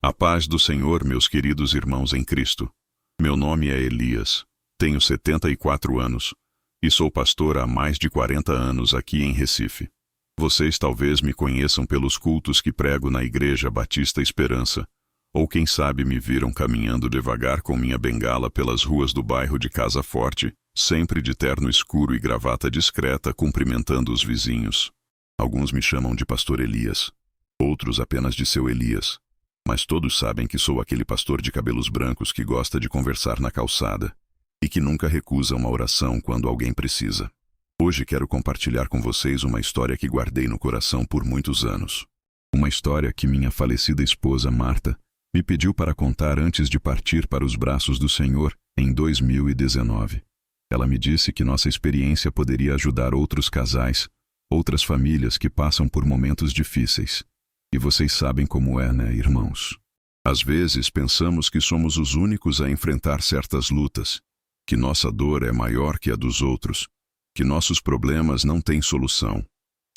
A paz do Senhor, meus queridos irmãos em Cristo. Meu nome é Elias, tenho 74 anos e sou pastor há mais de 40 anos aqui em Recife. Vocês talvez me conheçam pelos cultos que prego na Igreja Batista Esperança, ou quem sabe me viram caminhando devagar com minha bengala pelas ruas do bairro de Casa Forte, sempre de terno escuro e gravata discreta, cumprimentando os vizinhos. Alguns me chamam de Pastor Elias, outros apenas de Seu Elias. Mas todos sabem que sou aquele pastor de cabelos brancos que gosta de conversar na calçada e que nunca recusa uma oração quando alguém precisa. Hoje quero compartilhar com vocês uma história que guardei no coração por muitos anos. Uma história que minha falecida esposa Marta me pediu para contar antes de partir para os braços do Senhor em 2019. Ela me disse que nossa experiência poderia ajudar outros casais, outras famílias que passam por momentos difíceis. E vocês sabem como é, né, irmãos? Às vezes pensamos que somos os únicos a enfrentar certas lutas, que nossa dor é maior que a dos outros, que nossos problemas não têm solução.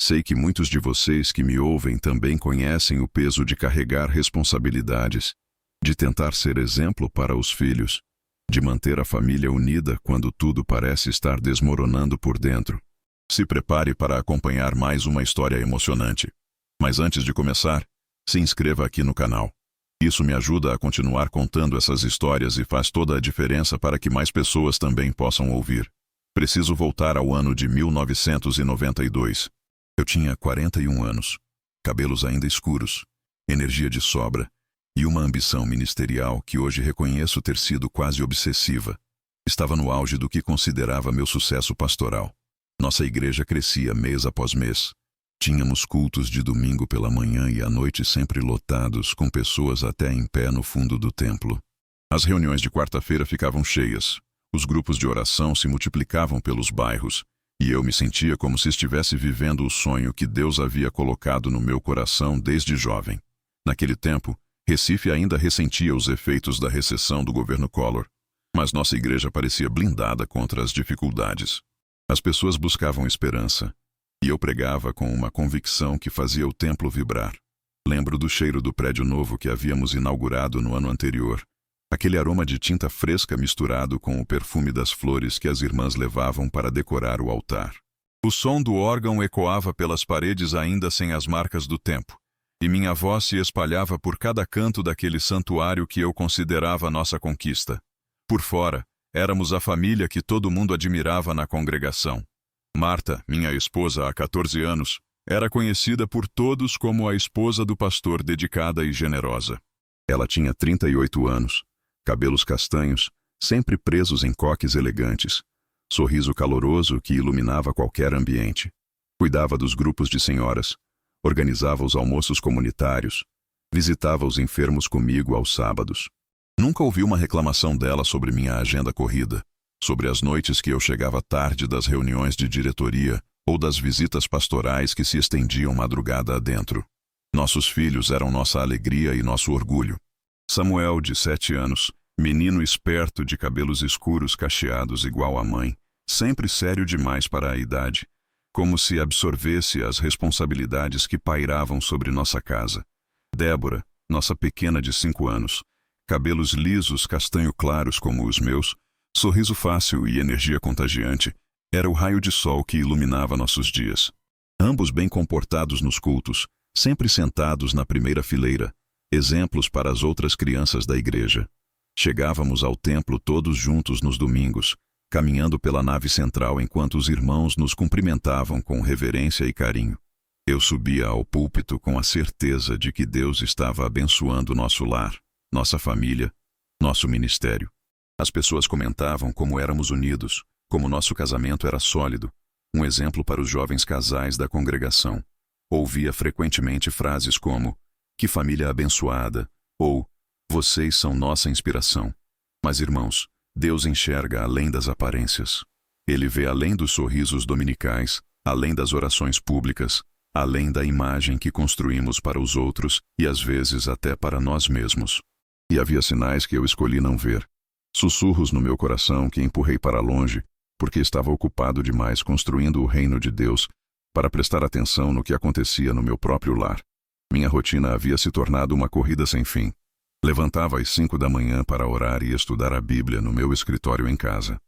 Sei que muitos de vocês que me ouvem também conhecem o peso de carregar responsabilidades, de tentar ser exemplo para os filhos, de manter a família unida quando tudo parece estar desmoronando por dentro. Se prepare para acompanhar mais uma história emocionante. Mas antes de começar, se inscreva aqui no canal. Isso me ajuda a continuar contando essas histórias e faz toda a diferença para que mais pessoas também possam ouvir. Preciso voltar ao ano de 1992. Eu tinha 41 anos, cabelos ainda escuros, energia de sobra e uma ambição ministerial que hoje reconheço ter sido quase obsessiva. Estava no auge do que considerava meu sucesso pastoral. Nossa igreja crescia mês após mês. Tínhamos cultos de domingo pela manhã e à noite sempre lotados, com pessoas até em pé no fundo do templo. As reuniões de quarta-feira ficavam cheias, os grupos de oração se multiplicavam pelos bairros, e eu me sentia como se estivesse vivendo o sonho que Deus havia colocado no meu coração desde jovem. Naquele tempo, Recife ainda ressentia os efeitos da recessão do governo Collor, mas nossa igreja parecia blindada contra as dificuldades. As pessoas buscavam esperança, e eu pregava com uma convicção que fazia o templo vibrar. Lembro do cheiro do prédio novo que havíamos inaugurado no ano anterior. Aquele aroma de tinta fresca misturado com o perfume das flores que as irmãs levavam para decorar o altar. O som do órgão ecoava pelas paredes ainda sem as marcas do tempo, e minha voz se espalhava por cada canto daquele santuário que eu considerava nossa conquista. Por fora, éramos a família que todo mundo admirava na congregação. Marta, minha esposa há 14 anos, era conhecida por todos como a esposa do pastor dedicada e generosa. Ela tinha 38 anos, cabelos castanhos, sempre presos em coques elegantes, sorriso caloroso que iluminava qualquer ambiente. Cuidava dos grupos de senhoras, organizava os almoços comunitários, visitava os enfermos comigo aos sábados. Nunca ouvi uma reclamação dela sobre minha agenda corrida, sobre as noites que eu chegava tarde das reuniões de diretoria ou das visitas pastorais que se estendiam madrugada adentro. Nossos filhos eram nossa alegria e nosso orgulho. Samuel, de 7 anos, menino esperto de cabelos escuros cacheados igual à mãe, sempre sério demais para a idade, como se absorvesse as responsabilidades que pairavam sobre nossa casa. Débora, nossa pequena de 5 anos, cabelos lisos castanho claros como os meus, sorriso fácil e energia contagiante, era o raio de sol que iluminava nossos dias. Ambos bem comportados nos cultos, sempre sentados na primeira fileira, exemplos para as outras crianças da igreja. Chegávamos ao templo todos juntos nos domingos, caminhando pela nave central enquanto os irmãos nos cumprimentavam com reverência e carinho. Eu subia ao púlpito com a certeza de que Deus estava abençoando nosso lar, nossa família, nosso ministério. As pessoas comentavam como éramos unidos, como nosso casamento era sólido, um exemplo para os jovens casais da congregação. Ouvia frequentemente frases como, "Que família abençoada", ou "Vocês são nossa inspiração". Mas, irmãos, Deus enxerga além das aparências. Ele vê além dos sorrisos dominicais, além das orações públicas, além da imagem que construímos para os outros e às vezes até para nós mesmos. E havia sinais que eu escolhi não ver. Sussurros no meu coração que empurrei para longe, porque estava ocupado demais construindo o reino de Deus para prestar atenção no que acontecia no meu próprio lar. Minha rotina havia se tornado uma corrida sem fim. Levantava às 5 da manhã para orar e estudar a Bíblia no meu escritório em casa.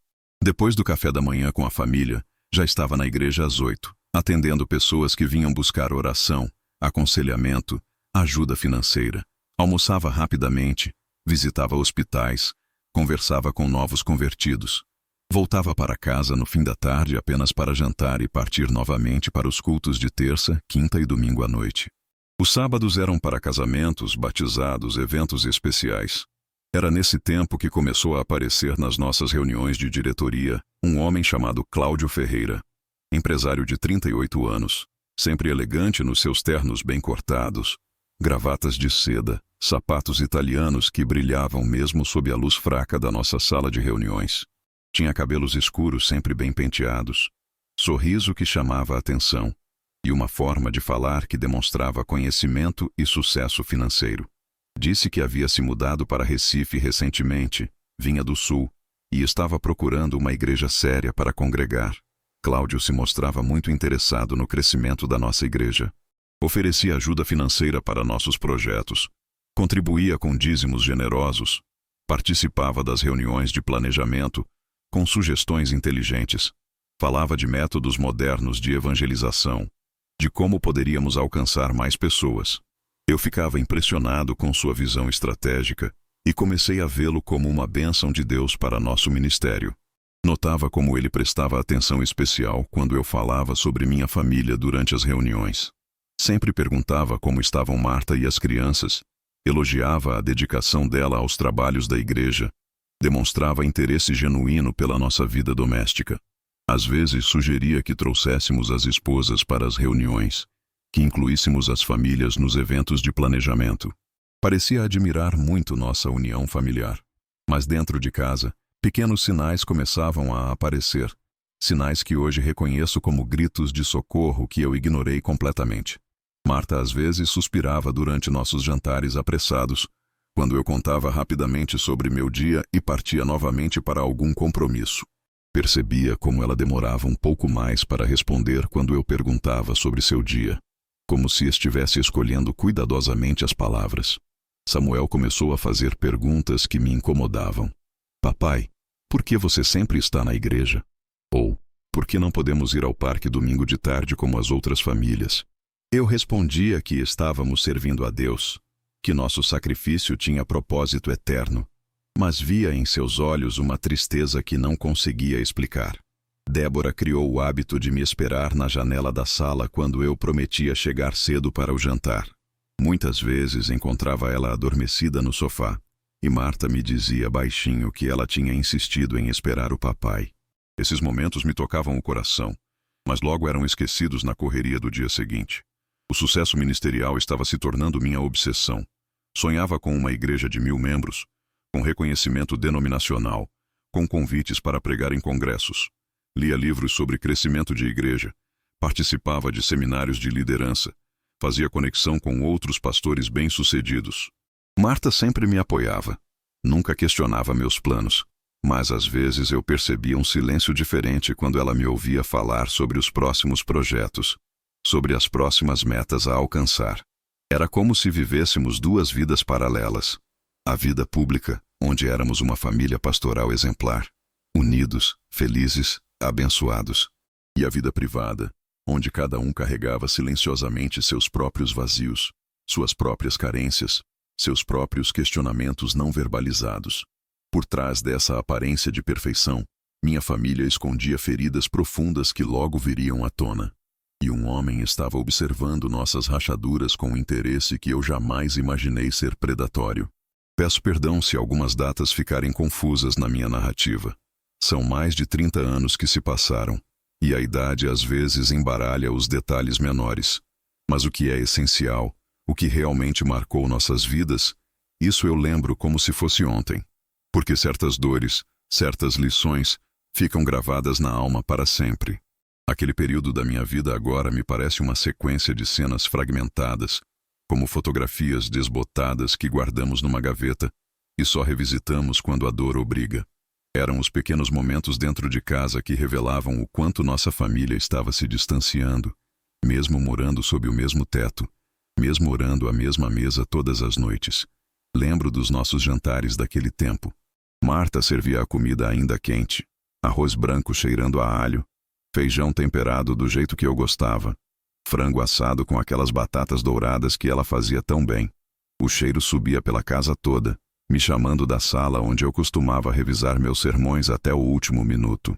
Depois do café da manhã com a família, já estava na igreja às 8, atendendo pessoas que vinham buscar oração, aconselhamento, ajuda financeira. Almoçava rapidamente, visitava hospitais, conversava com novos convertidos. Voltava para casa no fim da tarde apenas para jantar e partir novamente para os cultos de terça, quinta e domingo à noite. Os sábados eram para casamentos, batizados, eventos especiais. Era nesse tempo que começou a aparecer nas nossas reuniões de diretoria um homem chamado Cláudio Ferreira, empresário de 38 anos, sempre elegante nos seus ternos bem cortados, gravatas de seda, sapatos italianos que brilhavam mesmo sob a luz fraca da nossa sala de reuniões. Tinha cabelos escuros sempre bem penteados, sorriso que chamava a atenção e uma forma de falar que demonstrava conhecimento e sucesso financeiro. Disse que havia se mudado para Recife recentemente, vinha do Sul, e estava procurando uma igreja séria para congregar. Cláudio se mostrava muito interessado no crescimento da nossa igreja. Oferecia ajuda financeira para nossos projetos, contribuía com dízimos generosos, participava das reuniões de planejamento com sugestões inteligentes, falava de métodos modernos de evangelização, de como poderíamos alcançar mais pessoas. Eu ficava impressionado com sua visão estratégica e comecei a vê-lo como uma bênção de Deus para nosso ministério. Notava como ele prestava atenção especial quando eu falava sobre minha família durante as reuniões. Sempre perguntava como estavam Marta e as crianças, elogiava a dedicação dela aos trabalhos da igreja, demonstrava interesse genuíno pela nossa vida doméstica. Às vezes sugeria que trouxéssemos as esposas para as reuniões, que incluíssemos as famílias nos eventos de planejamento. Parecia admirar muito nossa união familiar. Mas dentro de casa, pequenos sinais começavam a aparecer, sinais que hoje reconheço como gritos de socorro que eu ignorei completamente. Marta às vezes suspirava durante nossos jantares apressados, quando eu contava rapidamente sobre meu dia e partia novamente para algum compromisso. Percebia como ela demorava um pouco mais para responder quando eu perguntava sobre seu dia, como se estivesse escolhendo cuidadosamente as palavras. Samuel começou a fazer perguntas que me incomodavam. Papai, por que você sempre está na igreja? Ou, por que não podemos ir ao parque domingo de tarde como as outras famílias? Eu respondia que estávamos servindo a Deus, que nosso sacrifício tinha propósito eterno, mas via em seus olhos uma tristeza que não conseguia explicar. Débora criou o hábito de me esperar na janela da sala quando eu prometia chegar cedo para o jantar. Muitas vezes encontrava ela adormecida no sofá, e Marta me dizia baixinho que ela tinha insistido em esperar o papai. Esses momentos me tocavam o coração, mas logo eram esquecidos na correria do dia seguinte. O sucesso ministerial estava se tornando minha obsessão. Sonhava com uma igreja de 1000 membros, com reconhecimento denominacional, com convites para pregar em congressos. Lia livros sobre crescimento de igreja, participava de seminários de liderança, fazia conexão com outros pastores bem-sucedidos. Marta sempre me apoiava, nunca questionava meus planos, mas às vezes eu percebia um silêncio diferente quando ela me ouvia falar sobre os próximos projetos, sobre as próximas metas a alcançar. Era como se vivêssemos duas vidas paralelas. A vida pública, onde éramos uma família pastoral exemplar, unidos, felizes, abençoados. E a vida privada, onde cada um carregava silenciosamente seus próprios vazios, suas próprias carências, seus próprios questionamentos não verbalizados. Por trás dessa aparência de perfeição, minha família escondia feridas profundas que logo viriam à tona. E um homem estava observando nossas rachaduras com um interesse que eu jamais imaginei ser predatório. Peço perdão se algumas datas ficarem confusas na minha narrativa. São mais de 30 anos que se passaram, e a idade às vezes embaralha os detalhes menores. Mas o que é essencial, o que realmente marcou nossas vidas, isso eu lembro como se fosse ontem. Porque certas dores, certas lições, ficam gravadas na alma para sempre. Aquele período da minha vida agora me parece uma sequência de cenas fragmentadas, como fotografias desbotadas que guardamos numa gaveta e só revisitamos quando a dor obriga. Eram os pequenos momentos dentro de casa que revelavam o quanto nossa família estava se distanciando, mesmo morando sob o mesmo teto, mesmo orando à mesma mesa todas as noites. Lembro dos nossos jantares daquele tempo. Marta servia a comida ainda quente, arroz branco cheirando a alho, feijão temperado do jeito que eu gostava, frango assado com aquelas batatas douradas que ela fazia tão bem. O cheiro subia pela casa toda, me chamando da sala onde eu costumava revisar meus sermões até o último minuto.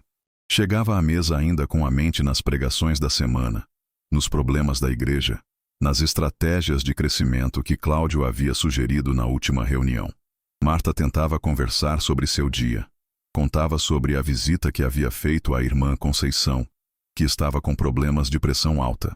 Chegava à mesa ainda com a mente nas pregações da semana, nos problemas da igreja, nas estratégias de crescimento que Cláudio havia sugerido na última reunião. Marta tentava conversar sobre seu dia. Contava sobre a visita que havia feito à irmã Conceição, que estava com problemas de pressão alta.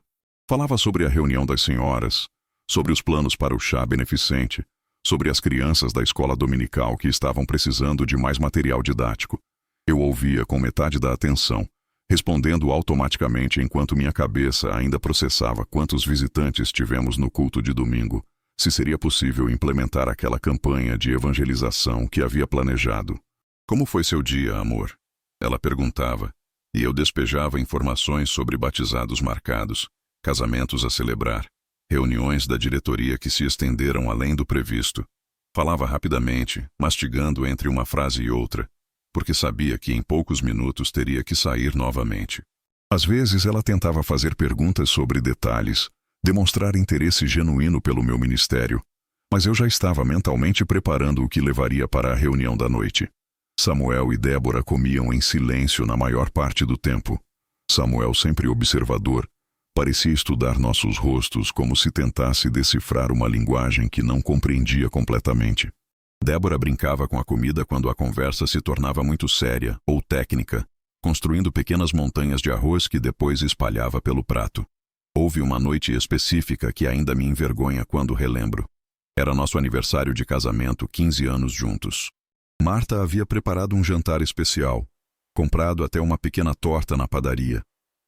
Falava sobre a reunião das senhoras, sobre os planos para o chá beneficente, sobre as crianças da escola dominical que estavam precisando de mais material didático. Eu ouvia com metade da atenção, respondendo automaticamente enquanto minha cabeça ainda processava quantos visitantes tivemos no culto de domingo, se seria possível implementar aquela campanha de evangelização que havia planejado. Como foi seu dia, amor? Ela perguntava, e eu despejava informações sobre batizados marcados, casamentos a celebrar, reuniões da diretoria que se estenderam além do previsto. Falava rapidamente, mastigando entre uma frase e outra, porque sabia que em poucos minutos teria que sair novamente. Às vezes ela tentava fazer perguntas sobre detalhes, demonstrar interesse genuíno pelo meu ministério, mas eu já estava mentalmente preparando o que levaria para a reunião da noite. Samuel e Débora comiam em silêncio na maior parte do tempo. Samuel, sempre observador, parecia estudar nossos rostos como se tentasse decifrar uma linguagem que não compreendia completamente. Débora brincava com a comida quando a conversa se tornava muito séria ou técnica, construindo pequenas montanhas de arroz que depois espalhava pelo prato. Houve uma noite específica que ainda me envergonha quando relembro. Era nosso aniversário de casamento, 15 anos juntos. Marta havia preparado um jantar especial, comprado até uma pequena torta na padaria,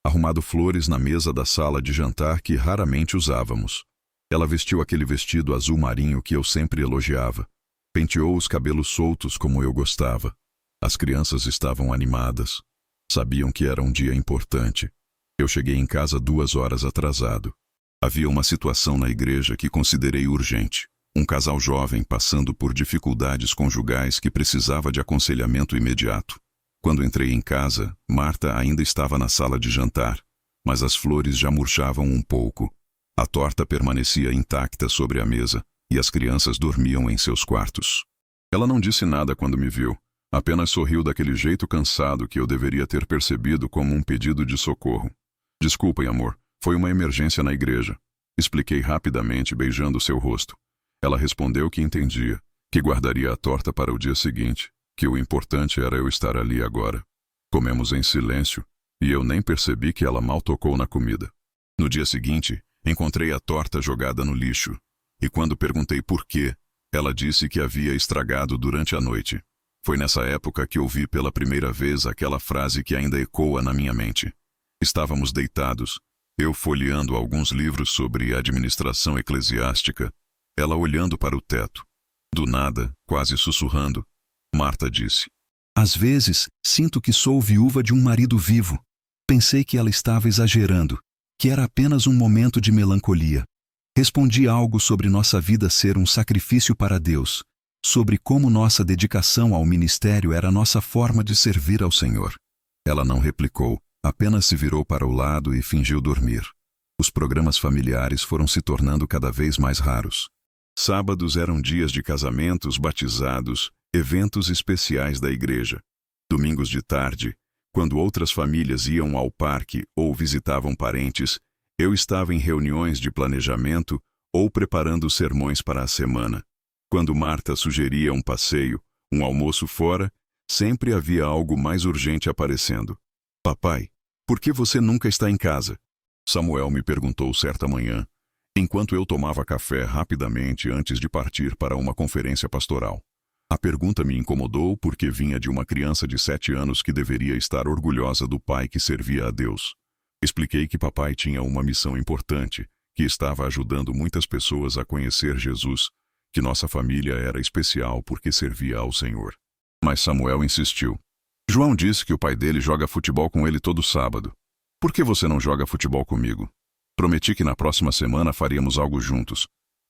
arrumado flores na mesa da sala de jantar que raramente usávamos. Ela vestiu aquele vestido azul marinho que eu sempre elogiava. Penteou os cabelos soltos como eu gostava. As crianças estavam animadas. Sabiam que era um dia importante. Eu cheguei em casa 2 horas atrasado. Havia uma situação na igreja que considerei urgente. Um casal jovem passando por dificuldades conjugais que precisava de aconselhamento imediato. Quando entrei em casa, Marta ainda estava na sala de jantar, mas as flores já murchavam um pouco. A torta permanecia intacta sobre a mesa e as crianças dormiam em seus quartos. Ela não disse nada quando me viu, apenas sorriu daquele jeito cansado que eu deveria ter percebido como um pedido de socorro. Desculpem, amor, foi uma emergência na igreja. Expliquei rapidamente, beijando seu rosto. Ela respondeu que entendia, que guardaria a torta para o dia seguinte, que o importante era eu estar ali agora. Comemos em silêncio, e eu nem percebi que ela mal tocou na comida. No dia seguinte, encontrei a torta jogada no lixo, e quando perguntei por quê, ela disse que havia estragado durante a noite. Foi nessa época que ouvi pela primeira vez aquela frase que ainda ecoa na minha mente. Estávamos deitados, eu folheando alguns livros sobre administração eclesiástica, ela olhando para o teto. Do nada, quase sussurrando, Marta disse: "Às vezes, sinto que sou viúva de um marido vivo." Pensei que ela estava exagerando, que era apenas um momento de melancolia. Respondi algo sobre nossa vida ser um sacrifício para Deus, sobre como nossa dedicação ao ministério era nossa forma de servir ao Senhor. Ela não replicou, apenas se virou para o lado e fingiu dormir. Os programas familiares foram se tornando cada vez mais raros. Sábados eram dias de casamentos, batizados, eventos especiais da igreja. Domingos de tarde, quando outras famílias iam ao parque ou visitavam parentes, eu estava em reuniões de planejamento ou preparando sermões para a semana. Quando Marta sugeria um passeio, um almoço fora, sempre havia algo mais urgente aparecendo. "Papai, por que você nunca está em casa?" Samuel me perguntou certa manhã, enquanto eu tomava café rapidamente antes de partir para uma conferência pastoral. A pergunta me incomodou porque vinha de uma criança de 7 anos que deveria estar orgulhosa do pai que servia a Deus. Expliquei que papai tinha uma missão importante, que estava ajudando muitas pessoas a conhecer Jesus, que nossa família era especial porque servia ao Senhor. Mas Samuel insistiu. "João disse que o pai dele joga futebol com ele todo sábado. Por que você não joga futebol comigo? Prometi que na próxima semana faríamos algo juntos.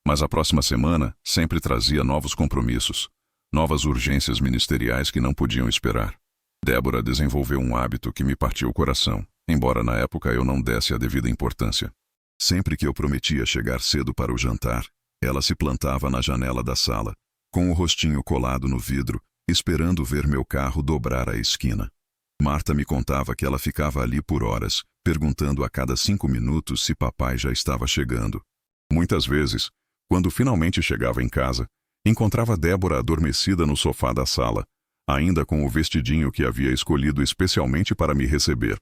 Mas a próxima semana sempre trazia novos compromissos, novas urgências ministeriais que não podiam esperar. Débora desenvolveu um hábito que me partiu o coração, embora na época eu não desse a devida importância. Sempre que eu prometia chegar cedo para o jantar, ela se plantava na janela da sala, com o rostinho colado no vidro, esperando ver meu carro dobrar a esquina. Marta me contava que ela ficava ali por horas, perguntando a cada 5 minutos se papai já estava chegando. Muitas vezes, quando finalmente chegava em casa, encontrava Débora adormecida no sofá da sala, ainda com o vestidinho que havia escolhido especialmente para me receber.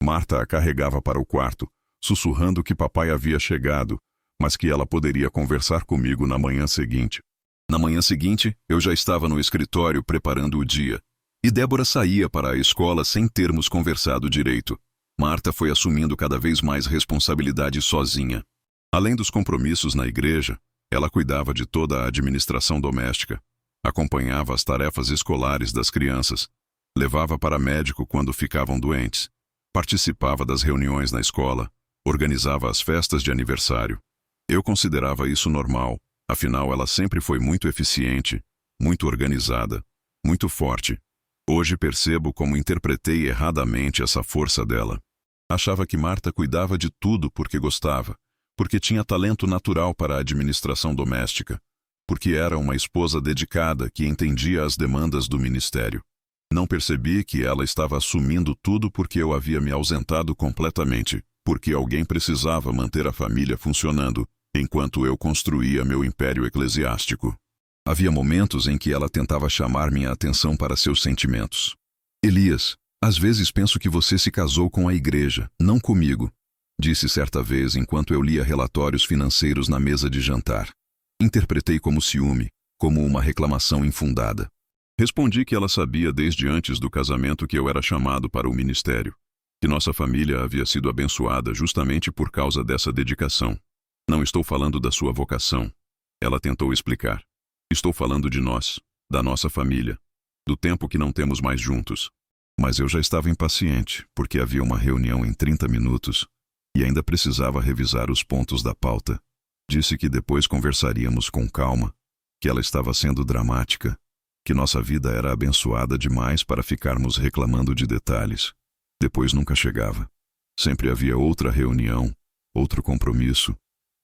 Marta a carregava para o quarto, sussurrando que papai havia chegado, mas que ela poderia conversar comigo na manhã seguinte. Na manhã seguinte, eu já estava no escritório preparando o dia, e Débora saía para a escola sem termos conversado direito. Marta foi assumindo cada vez mais responsabilidade sozinha. Além dos compromissos na igreja, ela cuidava de toda a administração doméstica, acompanhava as tarefas escolares das crianças, levava para médico quando ficavam doentes, participava das reuniões na escola, organizava as festas de aniversário. Eu considerava isso normal, afinal ela sempre foi muito eficiente, muito organizada, muito forte. Hoje percebo como interpretei erradamente essa força dela. Achava que Marta cuidava de tudo porque gostava, porque tinha talento natural para a administração doméstica, porque era uma esposa dedicada que entendia as demandas do ministério. Não percebi que ela estava assumindo tudo porque eu havia me ausentado completamente, porque alguém precisava manter a família funcionando, enquanto eu construía meu império eclesiástico. Havia momentos em que ela tentava chamar minha atenção para seus sentimentos. Elias, às vezes penso que você se casou com a igreja, não comigo, disse certa vez enquanto eu lia relatórios financeiros na mesa de jantar. Interpretei como ciúme, como uma reclamação infundada. Respondi que ela sabia desde antes do casamento que eu era chamado para o ministério, que nossa família havia sido abençoada justamente por causa dessa dedicação. Não estou falando da sua vocação, ela tentou explicar. Estou falando de nós, da nossa família, do tempo que não temos mais juntos. Mas eu já estava impaciente, porque havia uma reunião em 30 minutos e ainda precisava revisar os pontos da pauta. Disse que depois conversaríamos com calma, que ela estava sendo dramática, que nossa vida era abençoada demais para ficarmos reclamando de detalhes. Depois nunca chegava. Sempre havia outra reunião, outro compromisso,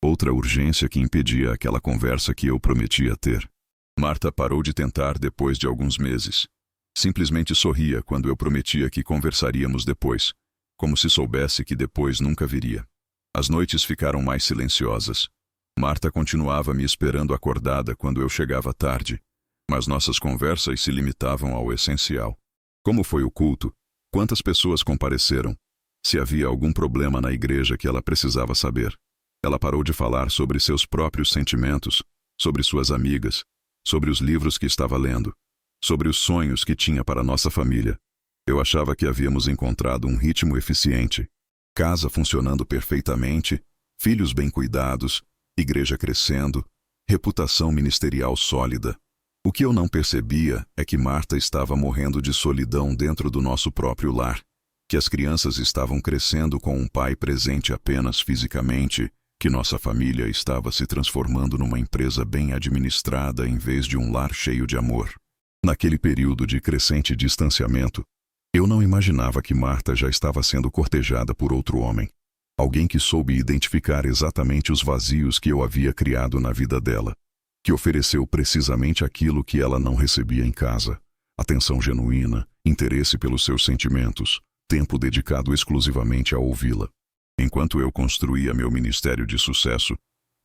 outra urgência que impedia aquela conversa que eu prometia ter. Marta parou de tentar depois de alguns meses. Simplesmente sorria quando eu prometia que conversaríamos depois, como se soubesse que depois nunca viria. As noites ficaram mais silenciosas. Marta continuava me esperando acordada quando eu chegava tarde, mas nossas conversas se limitavam ao essencial. Como foi o culto? Quantas pessoas compareceram? Se havia algum problema na igreja que ela precisava saber. Ela parou de falar sobre seus próprios sentimentos, sobre suas amigas, sobre os livros que estava lendo, sobre os sonhos que tinha para nossa família. Eu achava que havíamos encontrado um ritmo eficiente, casa funcionando perfeitamente, filhos bem cuidados, igreja crescendo, reputação ministerial sólida. O que eu não percebia é que Marta estava morrendo de solidão dentro do nosso próprio lar, que as crianças estavam crescendo com um pai presente apenas fisicamente, que nossa família estava se transformando numa empresa bem administrada em vez de um lar cheio de amor. Naquele período de crescente distanciamento, eu não imaginava que Marta já estava sendo cortejada por outro homem, alguém que soube identificar exatamente os vazios que eu havia criado na vida dela, que ofereceu precisamente aquilo que ela não recebia em casa: atenção genuína, interesse pelos seus sentimentos, tempo dedicado exclusivamente a ouvi-la. Enquanto eu construía meu ministério de sucesso,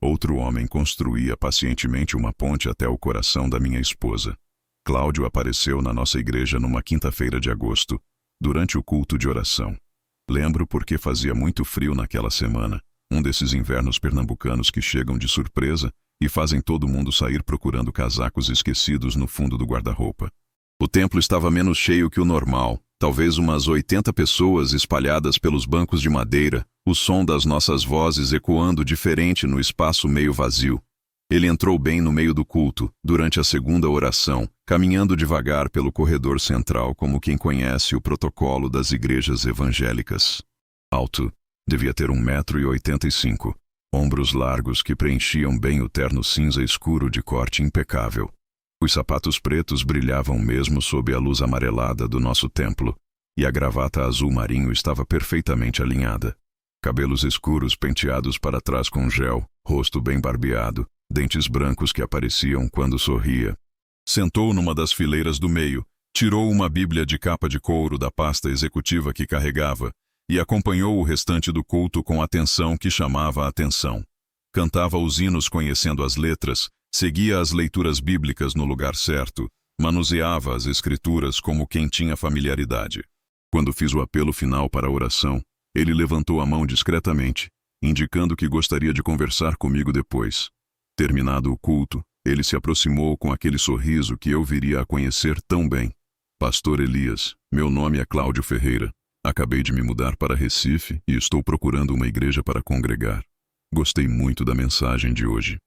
outro homem construía pacientemente uma ponte até o coração da minha esposa. Cláudio apareceu na nossa igreja numa quinta-feira de agosto, durante o culto de oração. Lembro porque fazia muito frio naquela semana, um desses invernos pernambucanos que chegam de surpresa e fazem todo mundo sair procurando casacos esquecidos no fundo do guarda-roupa. O templo estava menos cheio que o normal, talvez umas 80 pessoas espalhadas pelos bancos de madeira, o som das nossas vozes ecoando diferente no espaço meio vazio. Ele entrou bem no meio do culto, durante a segunda oração, caminhando devagar pelo corredor central como quem conhece o protocolo das igrejas evangélicas. Alto, devia ter 1,85 m, ombros largos que preenchiam bem o terno cinza escuro de corte impecável. Os sapatos pretos brilhavam mesmo sob a luz amarelada do nosso templo, e a gravata azul marinho estava perfeitamente alinhada. Cabelos escuros penteados para trás com gel, rosto bem barbeado, dentes brancos que apareciam quando sorria. Sentou numa das fileiras do meio, tirou uma Bíblia de capa de couro da pasta executiva que carregava e acompanhou o restante do culto com atenção que chamava a atenção. Cantava os hinos conhecendo as letras, seguia as leituras bíblicas no lugar certo, manuseava as escrituras como quem tinha familiaridade. Quando fiz o apelo final para a oração, ele levantou a mão discretamente, indicando que gostaria de conversar comigo depois. Terminado o culto, ele se aproximou com aquele sorriso que eu viria a conhecer tão bem. Pastor Elias, meu nome é Cláudio Ferreira. Acabei de me mudar para Recife e estou procurando uma igreja para congregar. Gostei muito da mensagem de hoje.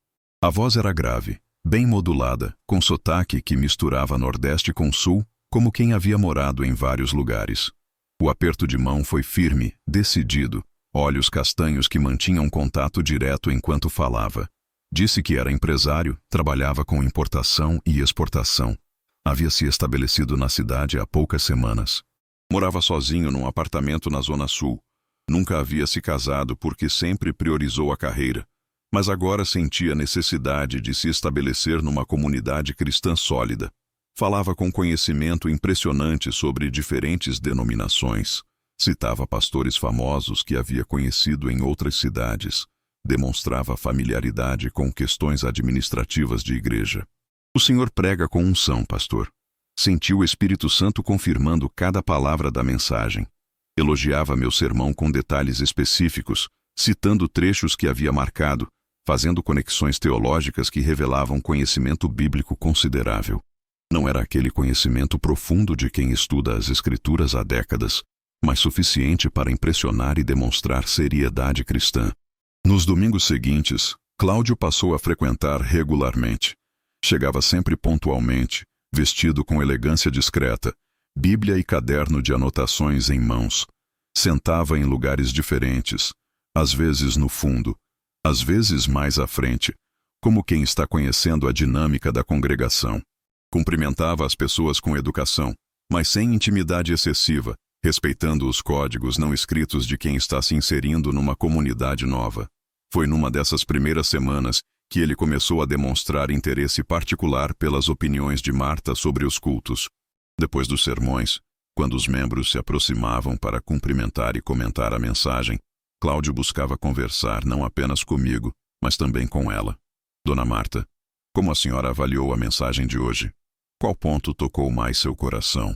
A voz era grave, bem modulada, com sotaque que misturava Nordeste com Sul, como quem havia morado em vários lugares. O aperto de mão foi firme, decidido, olhos castanhos que mantinham contato direto enquanto falava. Disse que era empresário, trabalhava com importação e exportação. Havia se estabelecido na cidade há poucas semanas. Morava sozinho num apartamento na Zona Sul. Nunca havia se casado porque sempre priorizou a carreira, mas agora sentia necessidade de se estabelecer numa comunidade cristã sólida. Falava com conhecimento impressionante sobre diferentes denominações. Citava pastores famosos que havia conhecido em outras cidades. Demonstrava familiaridade com questões administrativas de igreja. O senhor prega com unção, pastor. Senti o Espírito Santo confirmando cada palavra da mensagem. Elogiava meu sermão com detalhes específicos, citando trechos que havia marcado, fazendo conexões teológicas que revelavam conhecimento bíblico considerável. Não era aquele conhecimento profundo de quem estuda as Escrituras há décadas, mas suficiente para impressionar e demonstrar seriedade cristã. Nos domingos seguintes, Cláudio passou a frequentar regularmente. Chegava sempre pontualmente, vestido com elegância discreta, Bíblia e caderno de anotações em mãos. Sentava em lugares diferentes, às vezes no fundo, às vezes mais à frente, como quem está conhecendo a dinâmica da congregação. Cumprimentava as pessoas com educação, mas sem intimidade excessiva, respeitando os códigos não escritos de quem está se inserindo numa comunidade nova. Foi numa dessas primeiras semanas que ele começou a demonstrar interesse particular pelas opiniões de Marta sobre os cultos. Depois dos sermões, quando os membros se aproximavam para cumprimentar e comentar a mensagem, Cláudio buscava conversar não apenas comigo, mas também com ela. Dona Marta, como a senhora avaliou a mensagem de hoje? Qual ponto tocou mais seu coração?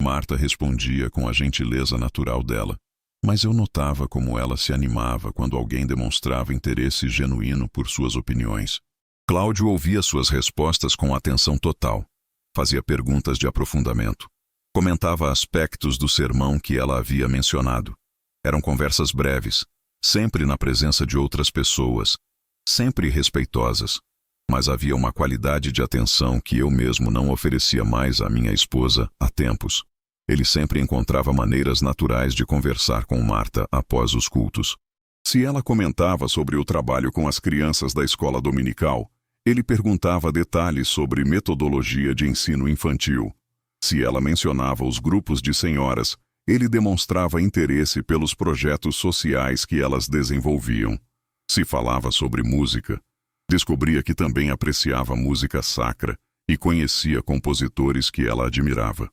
Marta respondia com a gentileza natural dela, mas eu notava como ela se animava quando alguém demonstrava interesse genuíno por suas opiniões. Cláudio ouvia suas respostas com atenção total. Fazia perguntas de aprofundamento. Comentava aspectos do sermão que ela havia mencionado. Eram conversas breves, sempre na presença de outras pessoas, sempre respeitosas. Mas havia uma qualidade de atenção que eu mesmo não oferecia mais à minha esposa há tempos. Ele sempre encontrava maneiras naturais de conversar com Marta após os cultos. Se ela comentava sobre o trabalho com as crianças da escola dominical, ele perguntava detalhes sobre metodologia de ensino infantil. Se ela mencionava os grupos de senhoras, ele demonstrava interesse pelos projetos sociais que elas desenvolviam. Se falava sobre música, descobria que também apreciava música sacra e conhecia compositores que ela admirava.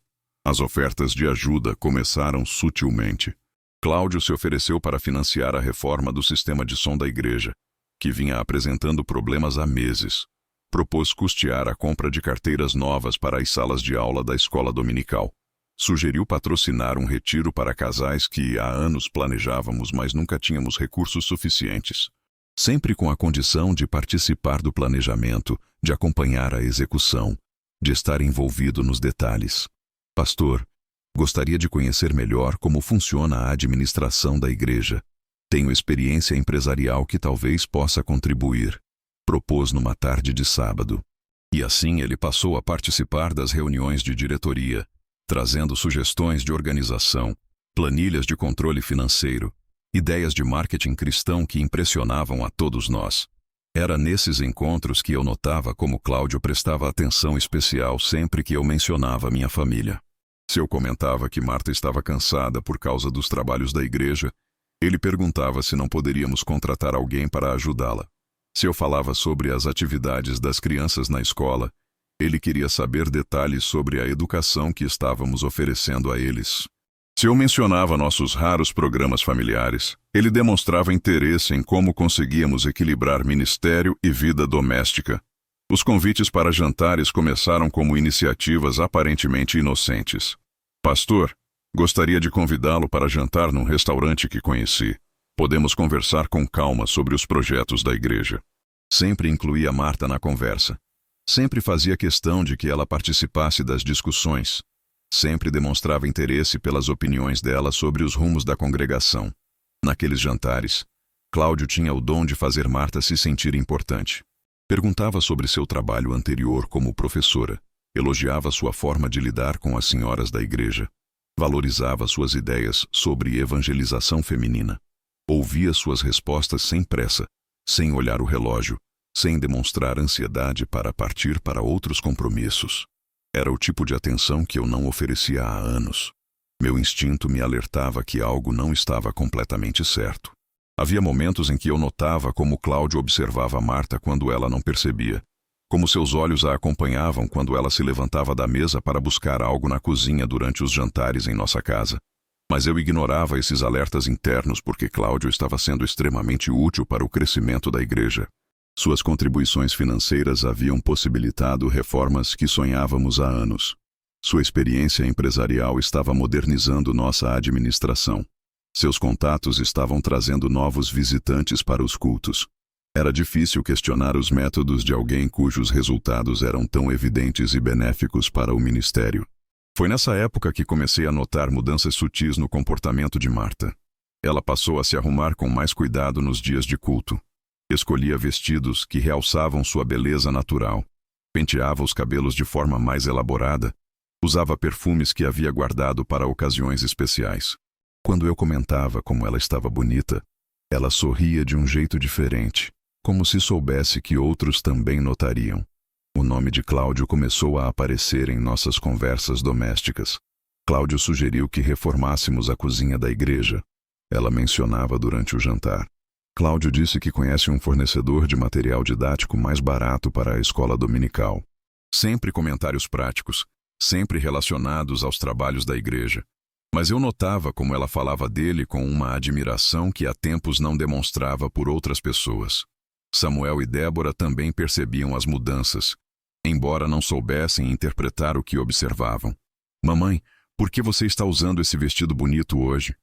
As ofertas de ajuda começaram sutilmente. Cláudio se ofereceu para financiar a reforma do sistema de som da igreja, que vinha apresentando problemas há meses. Propôs custear a compra de carteiras novas para as salas de aula da escola dominical. Sugeriu patrocinar um retiro para casais que há anos planejávamos, mas nunca tínhamos recursos suficientes. Sempre com a condição de participar do planejamento, de acompanhar a execução, de estar envolvido nos detalhes. Pastor, gostaria de conhecer melhor como funciona a administração da igreja. Tenho experiência empresarial que talvez possa contribuir. Propôs numa tarde de sábado. E assim ele passou a participar das reuniões de diretoria, trazendo sugestões de organização, planilhas de controle financeiro, ideias de marketing cristão que impressionavam a todos nós. Era nesses encontros que eu notava como Cláudio prestava atenção especial sempre que eu mencionava minha família. Se eu comentava que Marta estava cansada por causa dos trabalhos da igreja, ele perguntava se não poderíamos contratar alguém para ajudá-la. Se eu falava sobre as atividades das crianças na escola, ele queria saber detalhes sobre a educação que estávamos oferecendo a eles. Se eu mencionava nossos raros programas familiares, ele demonstrava interesse em como conseguíamos equilibrar ministério e vida doméstica. Os convites para jantares começaram como iniciativas aparentemente inocentes. Pastor, gostaria de convidá-lo para jantar num restaurante que conheci. Podemos conversar com calma sobre os projetos da igreja. Sempre incluía Marta na conversa. Sempre fazia questão de que ela participasse das discussões. Sempre demonstrava interesse pelas opiniões dela sobre os rumos da congregação. Naqueles jantares, Cláudio tinha o dom de fazer Marta se sentir importante. Perguntava sobre seu trabalho anterior como professora, elogiava sua forma de lidar com as senhoras da igreja, valorizava suas ideias sobre evangelização feminina. Ouvia suas respostas sem pressa, sem olhar o relógio, sem demonstrar ansiedade para partir para outros compromissos. Era o tipo de atenção que eu não oferecia há anos. Meu instinto me alertava que algo não estava completamente certo. Havia momentos em que eu notava como Cláudio observava Marta quando ela não percebia, como seus olhos a acompanhavam quando ela se levantava da mesa para buscar algo na cozinha durante os jantares em nossa casa. Mas eu ignorava esses alertas internos porque Cláudio estava sendo extremamente útil para o crescimento da igreja. Suas contribuições financeiras haviam possibilitado reformas que sonhávamos há anos. Sua experiência empresarial estava modernizando nossa administração. Seus contatos estavam trazendo novos visitantes para os cultos. Era difícil questionar os métodos de alguém cujos resultados eram tão evidentes e benéficos para o ministério. Foi nessa época que comecei a notar mudanças sutis no comportamento de Marta. Ela passou a se arrumar com mais cuidado nos dias de culto. Escolhia vestidos que realçavam sua beleza natural. Penteava os cabelos de forma mais elaborada. Usava perfumes que havia guardado para ocasiões especiais. Quando eu comentava como ela estava bonita, ela sorria de um jeito diferente, como se soubesse que outros também notariam. O nome de Cláudio começou a aparecer em nossas conversas domésticas. Cláudio sugeriu que reformássemos a cozinha da igreja. Ela mencionava durante o jantar. Cláudio disse que conhece um fornecedor de material didático mais barato para a escola dominical. Sempre comentários práticos, sempre relacionados aos trabalhos da igreja. Mas eu notava como ela falava dele com uma admiração que há tempos não demonstrava por outras pessoas. Samuel e Débora também percebiam as mudanças, embora não soubessem interpretar o que observavam. Mamãe, por que você está usando esse vestido bonito hoje?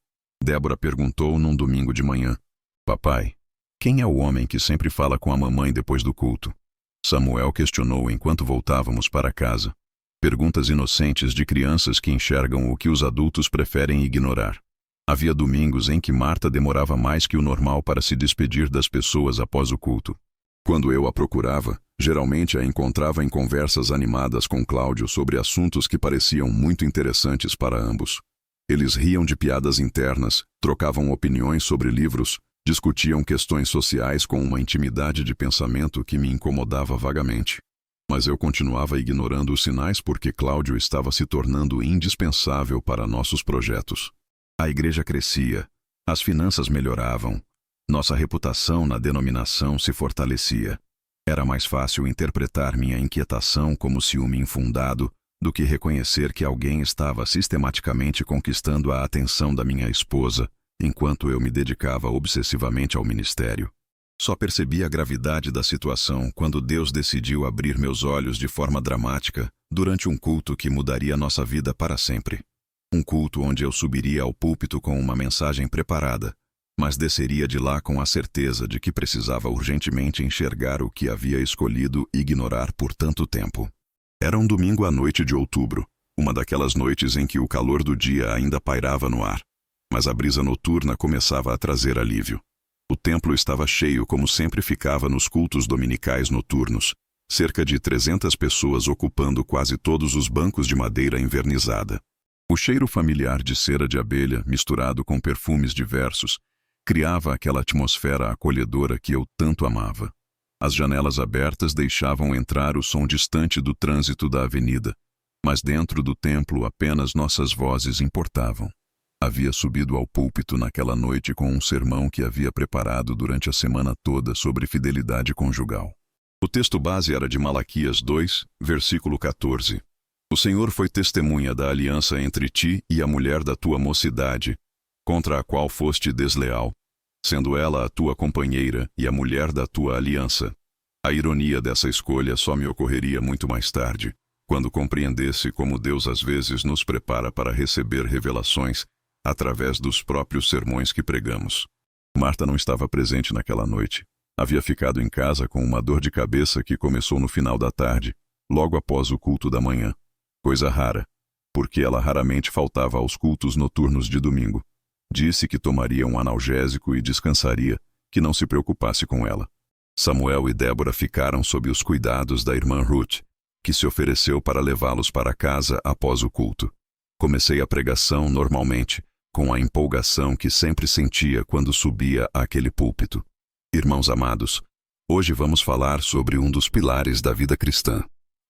Débora perguntou num domingo de manhã. Papai, quem é o homem que sempre fala com a mamãe depois do culto? Samuel questionou enquanto voltávamos para casa. Perguntas inocentes de crianças que enxergam o que os adultos preferem ignorar. Havia domingos em que Marta demorava mais que o normal para se despedir das pessoas após o culto. Quando eu a procurava, geralmente a encontrava em conversas animadas com Cláudio sobre assuntos que pareciam muito interessantes para ambos. Eles riam de piadas internas, trocavam opiniões sobre livros, discutiam questões sociais com uma intimidade de pensamento que me incomodava vagamente. Mas eu continuava ignorando os sinais porque Cláudio estava se tornando indispensável para nossos projetos. A igreja crescia, as finanças melhoravam, nossa reputação na denominação se fortalecia. Era mais fácil interpretar minha inquietação como ciúme infundado do que reconhecer que alguém estava sistematicamente conquistando a atenção da minha esposa, enquanto eu me dedicava obsessivamente ao ministério. Só percebi a gravidade da situação quando Deus decidiu abrir meus olhos de forma dramática durante um culto que mudaria nossa vida para sempre. Um culto onde eu subiria ao púlpito com uma mensagem preparada, mas desceria de lá com a certeza de que precisava urgentemente enxergar o que havia escolhido ignorar por tanto tempo. Era um domingo à noite de outubro, uma daquelas noites em que o calor do dia ainda pairava no ar, mas a brisa noturna começava a trazer alívio. O templo estava cheio como sempre ficava nos cultos dominicais noturnos, cerca de 300 pessoas ocupando quase todos os bancos de madeira envernizada. O cheiro familiar de cera de abelha, misturado com perfumes diversos, Criava aquela atmosfera acolhedora que eu tanto amava. As janelas abertas deixavam entrar o som distante do trânsito da avenida, mas dentro do templo apenas nossas vozes importavam. Havia subido ao púlpito naquela noite com um sermão que havia preparado durante a semana toda sobre fidelidade conjugal. O texto base era de Malaquias 2, versículo 14. O Senhor foi testemunha da aliança entre ti e a mulher da tua mocidade, contra a qual foste desleal, sendo ela a tua companheira e a mulher da tua aliança. A ironia dessa escolha só me ocorreria muito mais tarde, quando compreendesse como Deus às vezes nos prepara para receber revelações através dos próprios sermões que pregamos. Marta não estava presente naquela noite. Havia ficado em casa com uma dor de cabeça que começou no final da tarde, logo após o culto da manhã. Coisa rara, porque ela raramente faltava aos cultos noturnos de domingo. Disse que tomaria um analgésico e descansaria, que não se preocupasse com ela. Samuel e Débora ficaram sob os cuidados da irmã Ruth, que se ofereceu para levá-los para casa após o culto. Comecei a pregação normalmente, com a empolgação que sempre sentia quando subia àquele púlpito. Irmãos amados, hoje vamos falar sobre um dos pilares da vida cristã,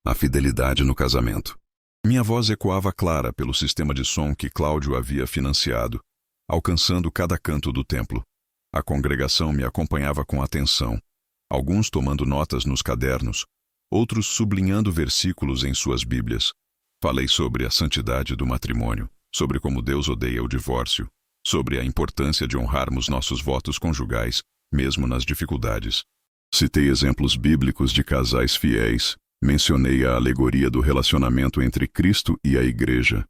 a fidelidade no casamento. Minha voz ecoava clara pelo sistema de som que Cláudio havia financiado, alcançando cada canto do templo. A congregação me acompanhava com atenção, alguns tomando notas nos cadernos, outros sublinhando versículos em suas Bíblias. Falei sobre a santidade do matrimônio, sobre como Deus odeia o divórcio, sobre a importância de honrarmos nossos votos conjugais, mesmo nas dificuldades. Citei exemplos bíblicos de casais fiéis, mencionei a alegoria do relacionamento entre Cristo e a Igreja.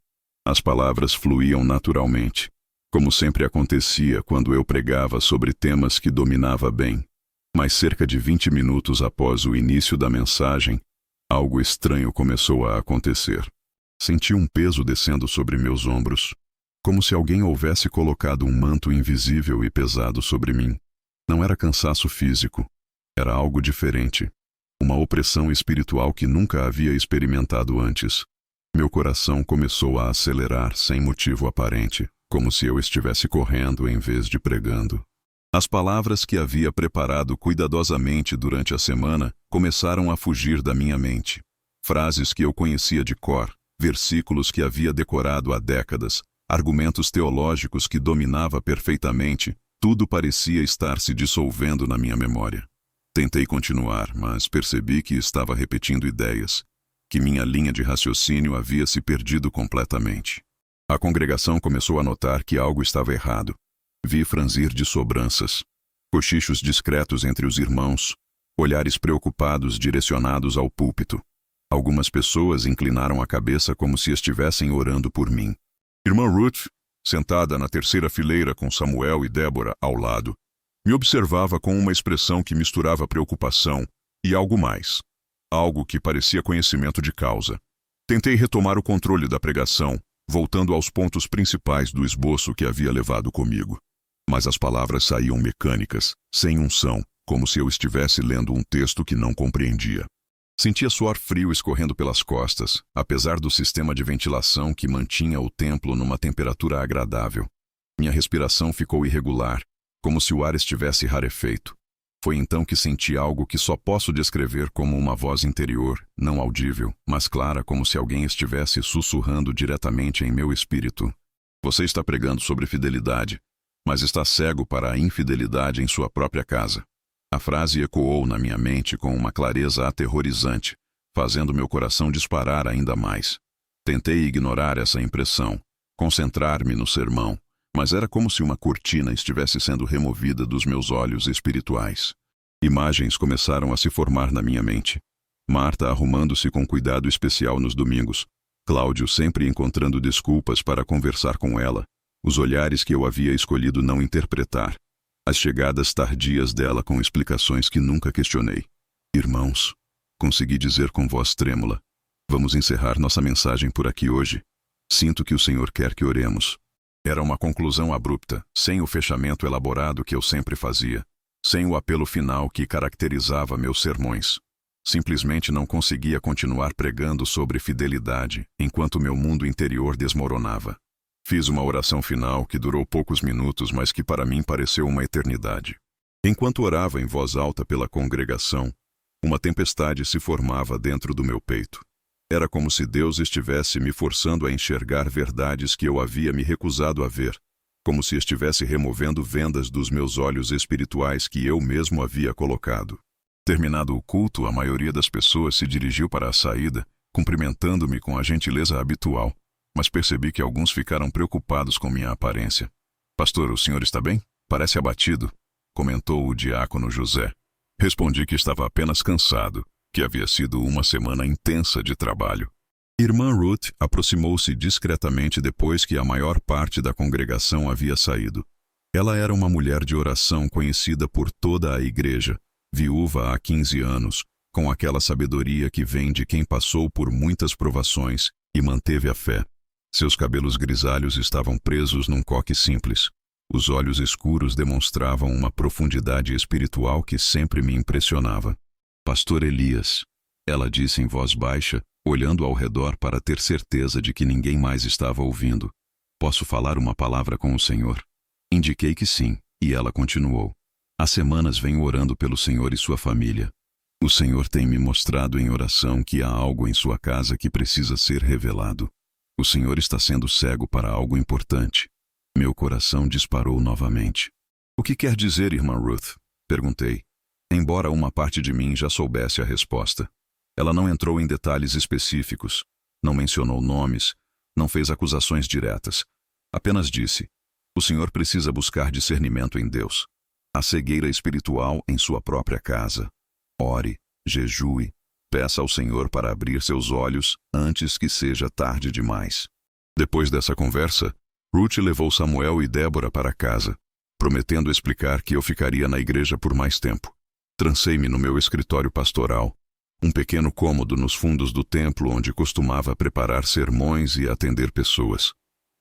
As palavras fluíam naturalmente, como sempre acontecia quando eu pregava sobre temas que dominava bem. Mas cerca de 20 minutos após o início da mensagem, algo estranho começou a acontecer. Senti um peso descendo sobre meus ombros, como se alguém houvesse colocado um manto invisível e pesado sobre mim. Não era cansaço físico, era algo diferente. Uma opressão espiritual que nunca havia experimentado antes. Meu coração começou a acelerar sem motivo aparente, como se eu estivesse correndo em vez de pregando. As palavras que havia preparado cuidadosamente durante a semana começaram a fugir da minha mente. Frases que eu conhecia de cor, versículos que havia decorado há décadas, argumentos teológicos que dominava perfeitamente, tudo parecia estar se dissolvendo na minha memória. Tentei continuar, mas percebi que estava repetindo ideias, que minha linha de raciocínio havia se perdido completamente. A congregação começou a notar que algo estava errado. Vi franzir de sobranças, cochichos discretos entre os irmãos, olhares preocupados direcionados ao púlpito. Algumas pessoas inclinaram a cabeça como se estivessem orando por mim. Irmã Ruth, sentada na terceira fileira com Samuel e Débora ao lado, me observava com uma expressão que misturava preocupação e algo mais. Algo que parecia conhecimento de causa. Tentei retomar o controle da pregação, voltando aos pontos principais do esboço que havia levado comigo. Mas as palavras saíam mecânicas, sem unção, como se eu estivesse lendo um texto que não compreendia. Sentia suor frio escorrendo pelas costas, apesar do sistema de ventilação que mantinha o templo numa temperatura agradável. Minha respiração ficou irregular, como se o ar estivesse rarefeito. Foi então que senti algo que só posso descrever como uma voz interior, não audível, mas clara, como se alguém estivesse sussurrando diretamente em meu espírito. Você está pregando sobre fidelidade, mas está cego para a infidelidade em sua própria casa. A frase ecoou na minha mente com uma clareza aterrorizante, fazendo meu coração disparar ainda mais. Tentei ignorar essa impressão, concentrar-me no sermão, mas era como se uma cortina estivesse sendo removida dos meus olhos espirituais. Imagens começaram a se formar na minha mente. Marta arrumando-se com cuidado especial nos domingos, Cláudio sempre encontrando desculpas para conversar com ela, os olhares que eu havia escolhido não interpretar, as chegadas tardias dela com explicações que nunca questionei. Irmãos, consegui dizer com voz trêmula, vamos encerrar nossa mensagem por aqui hoje. Sinto que o Senhor quer que oremos. Era uma conclusão abrupta, sem o fechamento elaborado que eu sempre fazia, sem o apelo final que caracterizava meus sermões. Simplesmente não conseguia continuar pregando sobre fidelidade, enquanto meu mundo interior desmoronava. Fiz uma oração final que durou poucos minutos, mas que para mim pareceu uma eternidade. Enquanto orava em voz alta pela congregação, uma tempestade se formava dentro do meu peito. Era como se Deus estivesse me forçando a enxergar verdades que eu havia me recusado a ver, como se estivesse removendo vendas dos meus olhos espirituais que eu mesmo havia colocado. Terminado o culto, a maioria das pessoas se dirigiu para a saída, cumprimentando-me com a gentileza habitual, mas percebi que alguns ficaram preocupados com minha aparência. "Pastor, o senhor está bem? Parece abatido", comentou o diácono José. Respondi que estava apenas cansado, que havia sido uma semana intensa de trabalho. Irmã Ruth aproximou-se discretamente depois que a maior parte da congregação havia saído. Ela era uma mulher de oração conhecida por toda a igreja, viúva há 15 anos, com aquela sabedoria que vem de quem passou por muitas provações e manteve a fé. Seus cabelos grisalhos estavam presos num coque simples. Os olhos escuros demonstravam uma profundidade espiritual que sempre me impressionava. "Pastor Elias", ela disse em voz baixa, olhando ao redor para ter certeza de que ninguém mais estava ouvindo. "Posso falar uma palavra com o senhor?" Indiquei que sim, e ela continuou. "Há semanas venho orando pelo senhor e sua família. O senhor tem me mostrado em oração que há algo em sua casa que precisa ser revelado. O senhor está sendo cego para algo importante." Meu coração disparou novamente. "O que quer dizer, irmã Ruth?" perguntei, embora uma parte de mim já soubesse a resposta. Ela não entrou em detalhes específicos, não mencionou nomes, não fez acusações diretas. Apenas disse: "O senhor precisa buscar discernimento em Deus. A cegueira espiritual em sua própria casa. Ore, jejue, peça ao Senhor para abrir seus olhos antes que seja tarde demais." Depois dessa conversa, Ruth levou Samuel e Débora para casa, prometendo explicar que eu ficaria na igreja por mais tempo. Trancei-me no meu escritório pastoral, um pequeno cômodo nos fundos do templo onde costumava preparar sermões e atender pessoas.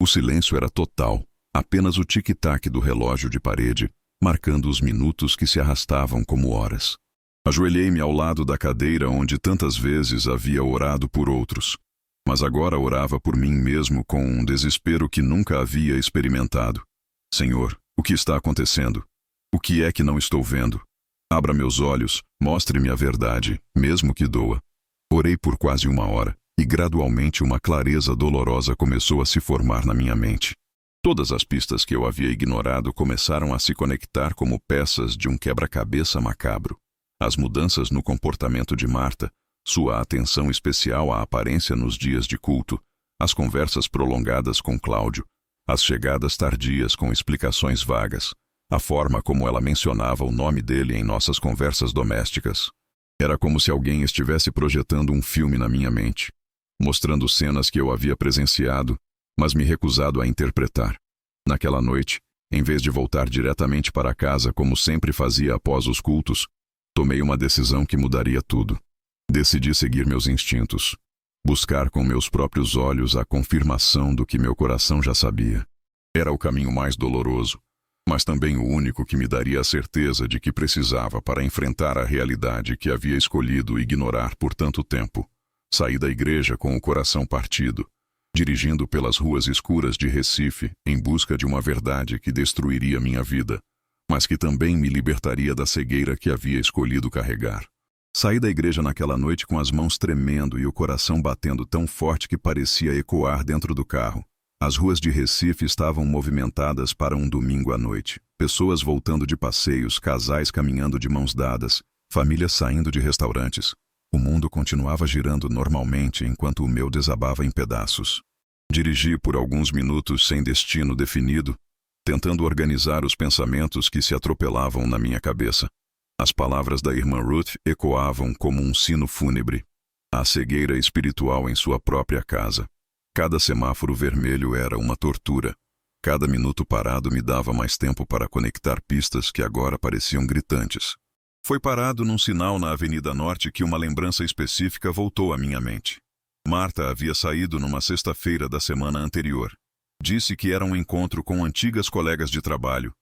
O silêncio era total, apenas o tic-tac do relógio de parede, marcando os minutos que se arrastavam como horas. Ajoelhei-me ao lado da cadeira onde tantas vezes havia orado por outros, mas agora orava por mim mesmo com um desespero que nunca havia experimentado. "Senhor, o que está acontecendo? O que é que não estou vendo? Abra meus olhos, mostre-me a verdade, mesmo que doa." Orei por quase uma hora, e gradualmente uma clareza dolorosa começou a se formar na minha mente. Todas as pistas que eu havia ignorado começaram a se conectar como peças de um quebra-cabeça macabro. As mudanças no comportamento de Marta, sua atenção especial à aparência nos dias de culto, as conversas prolongadas com Cláudio, as chegadas tardias com explicações vagas, a forma como ela mencionava o nome dele em nossas conversas domésticas. Era como se alguém estivesse projetando um filme na minha mente, mostrando cenas que eu havia presenciado, mas me recusado a interpretar. Naquela noite, em vez de voltar diretamente para casa como sempre fazia após os cultos, tomei uma decisão que mudaria tudo. Decidi seguir meus instintos, buscar com meus próprios olhos a confirmação do que meu coração já sabia. Era o caminho mais doloroso, mas também o único que me daria a certeza de que precisava para enfrentar a realidade que havia escolhido ignorar por tanto tempo. Saí da igreja com o coração partido, dirigindo pelas ruas escuras de Recife em busca de uma verdade que destruiria minha vida, mas que também me libertaria da cegueira que havia escolhido carregar. Saí da igreja naquela noite com as mãos tremendo e o coração batendo tão forte que parecia ecoar dentro do carro. As ruas de Recife estavam movimentadas para um domingo à noite. Pessoas voltando de passeios, casais caminhando de mãos dadas, famílias saindo de restaurantes. O mundo continuava girando normalmente enquanto o meu desabava em pedaços. Dirigi por alguns minutos sem destino definido, tentando organizar os pensamentos que se atropelavam na minha cabeça. As palavras da irmã Ruth ecoavam como um sino fúnebre. A cegueira espiritual em sua própria casa. Cada semáforo vermelho era uma tortura. Cada minuto parado me dava mais tempo para conectar pistas que agora pareciam gritantes. Foi parado num sinal na Avenida Norte que uma lembrança específica voltou à minha mente. Marta havia saído numa sexta-feira da semana anterior. Disse que era um encontro com antigas colegas de trabalho.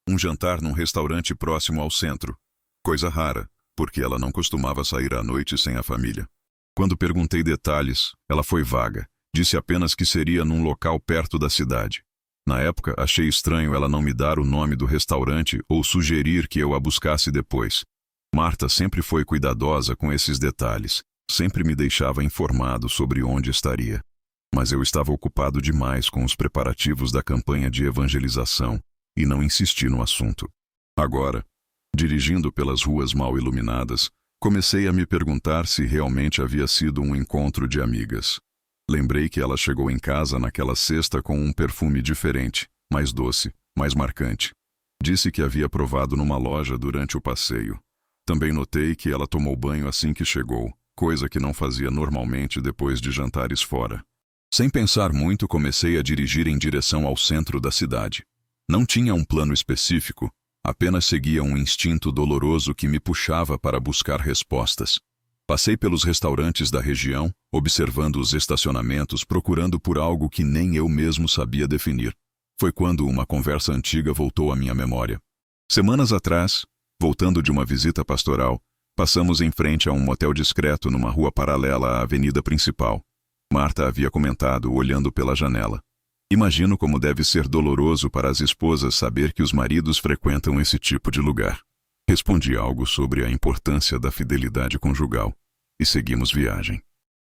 Um jantar num restaurante próximo ao centro. Coisa rara, porque ela não costumava sair à noite sem a família. Quando perguntei detalhes, ela foi vaga, Disse apenas que seria num local perto da cidade. Na época, achei estranho ela não me dar o nome do restaurante ou sugerir que eu a buscasse depois. Marta sempre foi cuidadosa com esses detalhes, sempre me deixava informado sobre onde estaria. Mas eu estava ocupado demais com os preparativos da campanha de evangelização e não insisti no assunto. Agora, dirigindo pelas ruas mal iluminadas, comecei a me perguntar se realmente havia sido um encontro de amigas. Lembrei que ela chegou em casa naquela sexta com um perfume diferente, mais doce, mais marcante. Disse que havia provado numa loja durante o passeio. Também notei que ela tomou banho assim que chegou, coisa que não fazia normalmente depois de jantares fora. Sem pensar muito, comecei a dirigir em direção ao centro da cidade. Não tinha um plano específico, apenas seguia um instinto doloroso que me puxava para buscar respostas. Passei pelos restaurantes da região, observando os estacionamentos, procurando por algo que nem eu mesmo sabia definir. Foi quando uma conversa antiga voltou à minha memória. Semanas atrás, voltando de uma visita pastoral, passamos em frente a um motel discreto numa rua paralela à avenida principal. Marta havia comentado, olhando pela janela. Imagino como deve ser doloroso para as esposas saber que os maridos frequentam esse tipo de lugar. Respondi algo sobre a importância da fidelidade conjugal e seguimos viagem.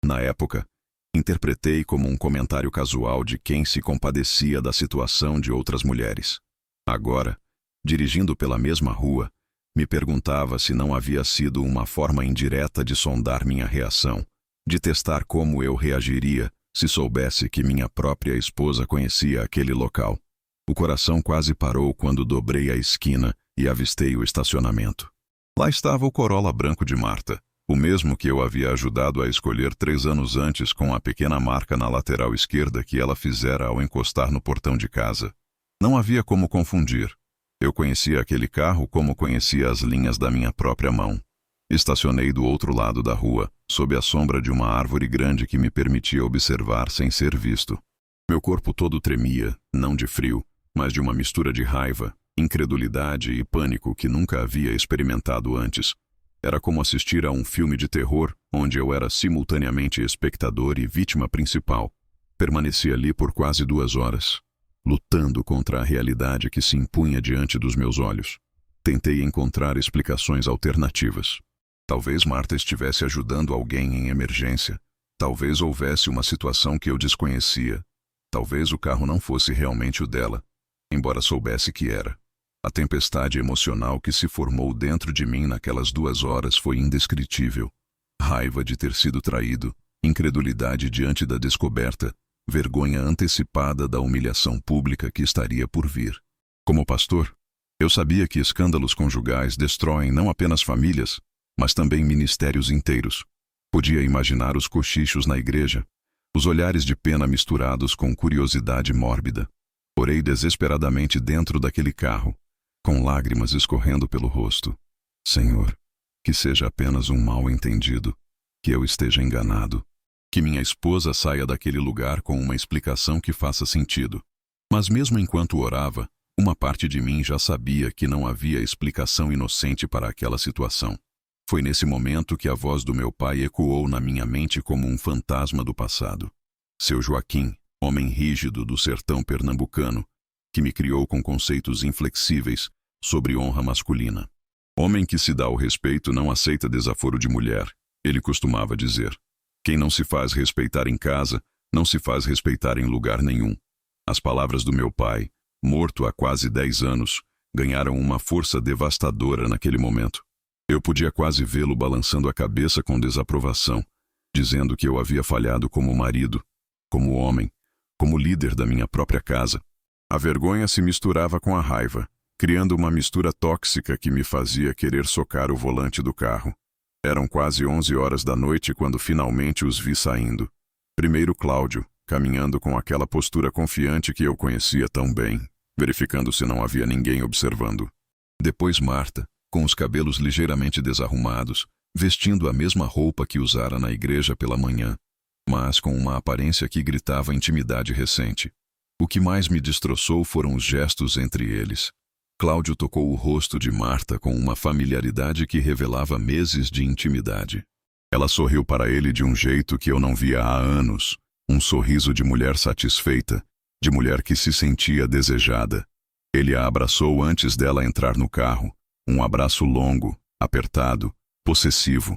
Na época, interpretei como um comentário casual de quem se compadecia da situação de outras mulheres. Agora, dirigindo pela mesma rua, me perguntava se não havia sido uma forma indireta de sondar minha reação, de testar como eu reagiria se soubesse que minha própria esposa conhecia aquele local. O coração quase parou quando dobrei a esquina e avistei o estacionamento. Lá estava o Corolla branco de Marta, o mesmo que eu havia ajudado a escolher 3 anos antes com a pequena marca na lateral esquerda que ela fizera ao encostar no portão de casa. Não havia como confundir. Eu conhecia aquele carro como conhecia as linhas da minha própria mão. Estacionei do outro lado da rua, sob a sombra de uma árvore grande que me permitia observar sem ser visto. Meu corpo todo tremia, não de frio, mas de uma mistura de raiva, incredulidade e pânico que nunca havia experimentado antes. Era como assistir a um filme de terror, onde eu era simultaneamente espectador e vítima principal. Permaneci ali por quase 2 horas, lutando contra a realidade que se impunha diante dos meus olhos. Tentei encontrar explicações alternativas. Talvez Marta estivesse ajudando alguém em emergência. Talvez houvesse uma situação que eu desconhecia. Talvez o carro não fosse realmente o dela, embora soubesse que era. A tempestade emocional que se formou dentro de mim naquelas 2 horas foi indescritível. Raiva de ter sido traído, incredulidade diante da descoberta, vergonha antecipada da humilhação pública que estaria por vir. Como pastor, eu sabia que escândalos conjugais destroem não apenas famílias, mas também ministérios inteiros. Podia imaginar os cochichos na igreja, os olhares de pena misturados com curiosidade mórbida. Orei desesperadamente dentro daquele carro, com lágrimas escorrendo pelo rosto. Senhor, que seja apenas um mal-entendido, que eu esteja enganado, que minha esposa saia daquele lugar com uma explicação que faça sentido. Mas mesmo enquanto orava, uma parte de mim já sabia que não havia explicação inocente para aquela situação. Foi nesse momento que a voz do meu pai ecoou na minha mente como um fantasma do passado. Seu Joaquim, homem rígido do sertão pernambucano, que me criou com conceitos inflexíveis sobre honra masculina. Homem que se dá ao respeito não aceita desaforo de mulher, ele costumava dizer. Quem não se faz respeitar em casa, não se faz respeitar em lugar nenhum. As palavras do meu pai, morto há quase 10 anos, ganharam uma força devastadora naquele momento. Eu podia quase vê-lo balançando a cabeça com desaprovação, dizendo que eu havia falhado como marido, como homem, como líder da minha própria casa. A vergonha se misturava com a raiva, criando uma mistura tóxica que me fazia querer socar o volante do carro. Eram quase 11 horas da noite quando finalmente os vi saindo. Primeiro Cláudio, caminhando com aquela postura confiante que eu conhecia tão bem, verificando se não havia ninguém observando. Depois Marta, com os cabelos ligeiramente desarrumados, vestindo a mesma roupa que usara na igreja pela manhã, mas com uma aparência que gritava intimidade recente. O que mais me destroçou foram os gestos entre eles. Cláudio tocou o rosto de Marta com uma familiaridade que revelava meses de intimidade. Ela sorriu para ele de um jeito que eu não via há anos, Um sorriso de mulher satisfeita, de mulher que se sentia desejada. Ele a abraçou antes dela entrar no carro, um abraço longo, apertado, possessivo.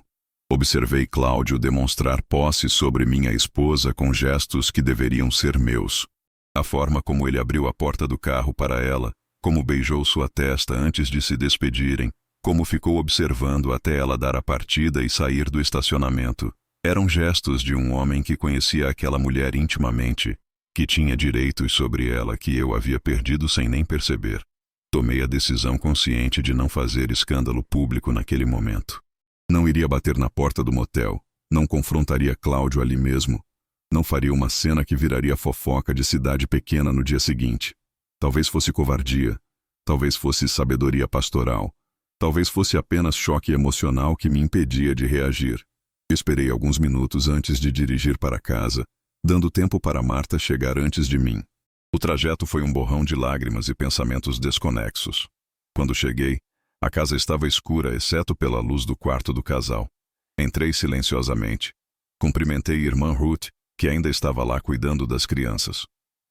Observei Cláudio demonstrar posse sobre minha esposa com gestos que deveriam ser meus. A forma como ele abriu a porta do carro para ela, como beijou sua testa antes de se despedirem, como ficou observando até ela dar a partida e sair do estacionamento. Eram gestos de um homem que conhecia aquela mulher intimamente, que tinha direitos sobre ela que eu havia perdido sem nem perceber. Tomei a decisão consciente de não fazer escândalo público naquele momento. Não iria bater na porta do motel, não confrontaria Cláudio ali mesmo, não faria uma cena que viraria fofoca de cidade pequena no dia seguinte. Talvez fosse covardia, talvez fosse sabedoria pastoral, talvez fosse apenas choque emocional que me impedia de reagir. Esperei alguns minutos antes de dirigir para casa, dando tempo para Marta chegar antes de mim. O trajeto foi um borrão de lágrimas e pensamentos desconexos. Quando cheguei, a casa estava escura exceto pela luz do quarto do casal. Entrei silenciosamente. Cumprimentei irmã Ruth, que ainda estava lá cuidando das crianças.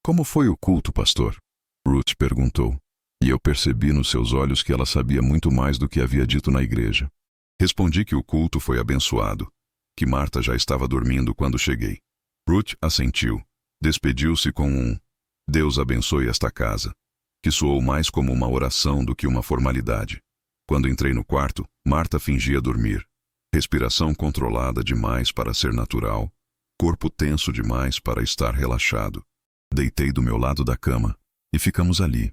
Como foi o culto, pastor? Ruth perguntou. E eu percebi nos seus olhos que ela sabia muito mais do que havia dito na igreja. Respondi que o culto foi abençoado, que Marta já estava dormindo quando cheguei. Ruth assentiu. Despediu-se com um Deus abençoe esta casa, que soou mais como uma oração do que uma formalidade. Quando entrei no quarto, Marta fingia dormir. Respiração controlada demais para ser natural, corpo tenso demais para estar relaxado. Deitei do meu lado da cama e ficamos ali,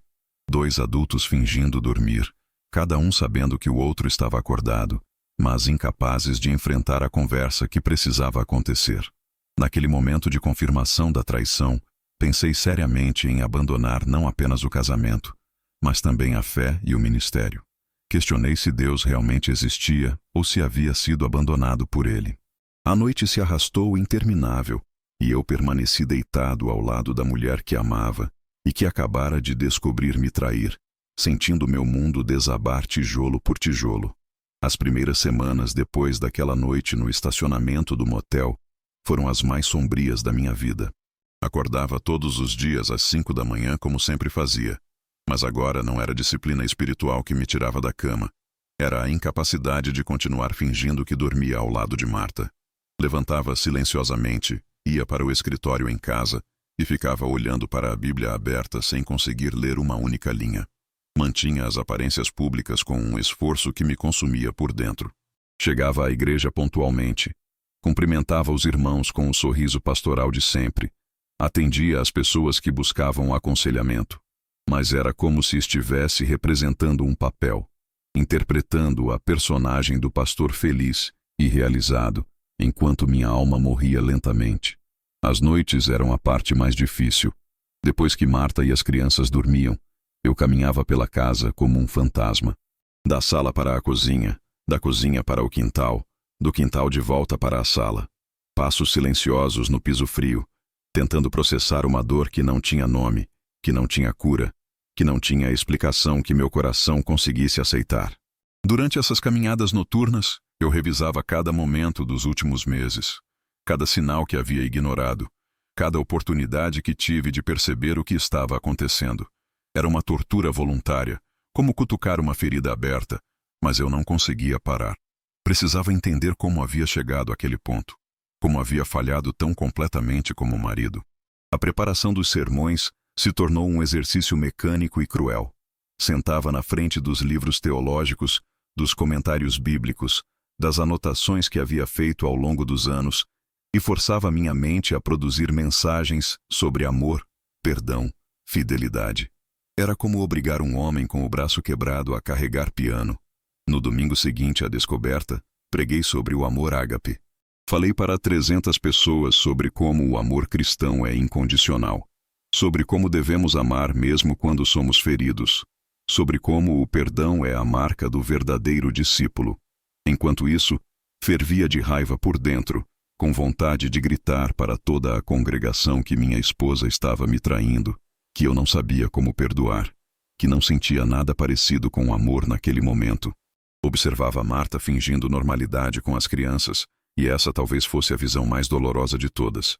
dois adultos fingindo dormir, cada um sabendo que o outro estava acordado, mas incapazes de enfrentar a conversa que precisava acontecer. Naquele momento de confirmação da traição, pensei seriamente em abandonar não apenas o casamento, mas também a fé e o ministério. Questionei se Deus realmente existia ou se havia sido abandonado por ele. A noite se arrastou interminável e eu permaneci deitado ao lado da mulher que amava e que acabara de descobrir me trair, sentindo meu mundo desabar tijolo por tijolo. As primeiras semanas depois daquela noite no estacionamento do motel foram as mais sombrias da minha vida. Acordava todos os dias às 5 da manhã como sempre fazia. Mas agora não era a disciplina espiritual que me tirava da cama. Era a incapacidade de continuar fingindo que dormia ao lado de Marta. Levantava silenciosamente, ia para o escritório em casa e ficava olhando para a Bíblia aberta sem conseguir ler uma única linha. Mantinha as aparências públicas com um esforço que me consumia por dentro. Chegava à igreja pontualmente. Cumprimentava os irmãos com o sorriso pastoral de sempre. Atendia às pessoas que buscavam aconselhamento. Mas era como se estivesse representando um papel, interpretando a personagem do pastor feliz e realizado, enquanto minha alma morria lentamente. As noites eram a parte mais difícil. Depois que Marta e as crianças dormiam, eu caminhava pela casa como um fantasma. Da sala para a cozinha, da cozinha para o quintal, do quintal de volta para a sala. Passos silenciosos no piso frio, tentando processar uma dor que não tinha nome, que não tinha cura, que não tinha explicação que meu coração conseguisse aceitar. Durante essas caminhadas noturnas, eu revisava cada momento dos últimos meses, cada sinal que havia ignorado, cada oportunidade que tive de perceber o que estava acontecendo. Era uma tortura voluntária, como cutucar uma ferida aberta, mas eu não conseguia parar. Precisava entender como havia chegado àquele ponto, como havia falhado tão completamente como marido. A preparação dos sermões se tornou um exercício mecânico e cruel. Sentava na frente dos livros teológicos, dos comentários bíblicos, das anotações que havia feito ao longo dos anos e forçava minha mente a produzir mensagens sobre amor, perdão, fidelidade. Era como obrigar um homem com o braço quebrado a carregar piano. No domingo seguinte à descoberta, preguei sobre o amor ágape. Falei para 300 pessoas sobre como o amor cristão é incondicional. Sobre como devemos amar mesmo quando somos feridos. Sobre como o perdão é a marca do verdadeiro discípulo. Enquanto isso, fervia de raiva por dentro, com vontade de gritar para toda a congregação que minha esposa estava me traindo, que eu não sabia como perdoar, que não sentia nada parecido com amor naquele momento. Observava Marta fingindo normalidade com as crianças, e essa talvez fosse a visão mais dolorosa de todas.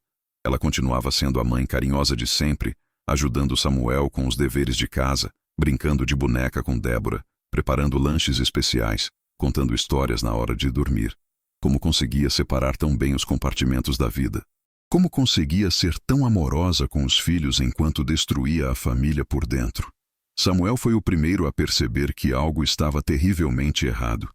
Ela continuava sendo a mãe carinhosa de sempre, ajudando Samuel com os deveres de casa, brincando de boneca com Débora, preparando lanches especiais, contando histórias na hora de dormir. Como conseguia separar tão bem os compartimentos da vida? Como conseguia ser tão amorosa com os filhos enquanto destruía a família por dentro? Samuel foi o primeiro a perceber que algo estava terrivelmente errado.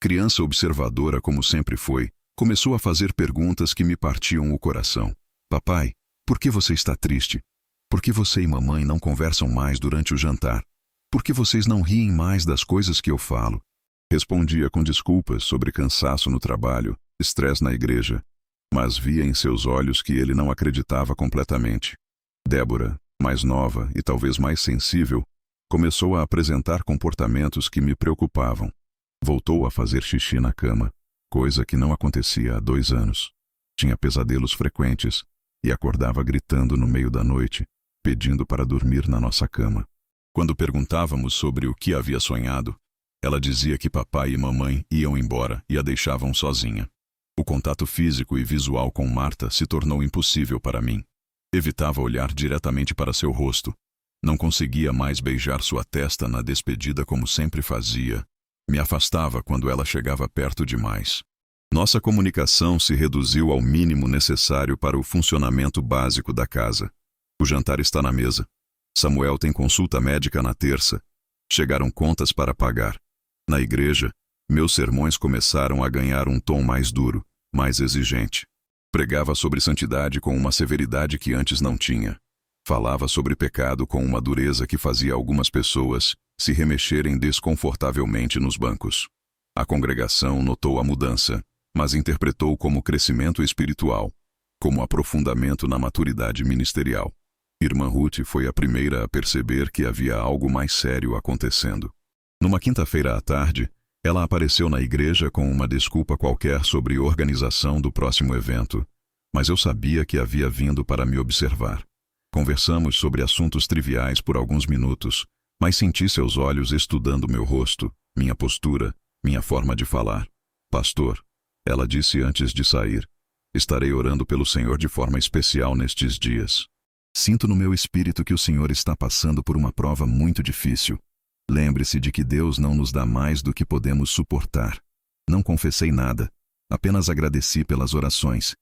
Criança observadora como sempre foi, começou a fazer perguntas que me partiam o coração. Papai, por que você está triste? Por que você e mamãe não conversam mais durante o jantar? Por que vocês não riem mais das coisas que eu falo? Respondia com desculpas sobre cansaço no trabalho, estresse na igreja, mas via em seus olhos que ele não acreditava completamente. Débora, mais nova e talvez mais sensível, começou a apresentar comportamentos que me preocupavam. Voltou a fazer xixi na cama, coisa que não acontecia há 2 anos. Tinha pesadelos frequentes e acordava gritando no meio da noite, pedindo para dormir na nossa cama. Quando perguntávamos sobre o que havia sonhado, ela dizia que papai e mamãe iam embora e a deixavam sozinha. O contato físico e visual com Marta se tornou impossível para mim. Evitava olhar diretamente para seu rosto. Não conseguia mais beijar sua testa na despedida como sempre fazia. Me afastava quando ela chegava perto demais. Nossa comunicação se reduziu ao mínimo necessário para o funcionamento básico da casa. O jantar está na mesa. Samuel tem consulta médica na terça. Chegaram contas para pagar. Na igreja, meus sermões começaram a ganhar um tom mais duro, mais exigente. Pregava sobre santidade com uma severidade que antes não tinha. Falava sobre pecado com uma dureza que fazia algumas pessoas se remexerem desconfortavelmente nos bancos. A congregação notou a mudança, mas interpretou como crescimento espiritual, como aprofundamento na maturidade ministerial. Irmã Ruth foi a primeira a perceber que havia algo mais sério acontecendo. Numa quinta-feira à tarde, ela apareceu na igreja com uma desculpa qualquer sobre organização do próximo evento, mas eu sabia que havia vindo para me observar. Conversamos sobre assuntos triviais por alguns minutos, mas senti seus olhos estudando meu rosto, minha postura, minha forma de falar. Pastor, ela disse antes de sair, estarei orando pelo Senhor de forma especial nestes dias. Sinto no meu espírito que o Senhor está passando por uma prova muito difícil. Lembre-se de que Deus não nos dá mais do que podemos suportar. Não confessei nada, apenas agradeci pelas orações,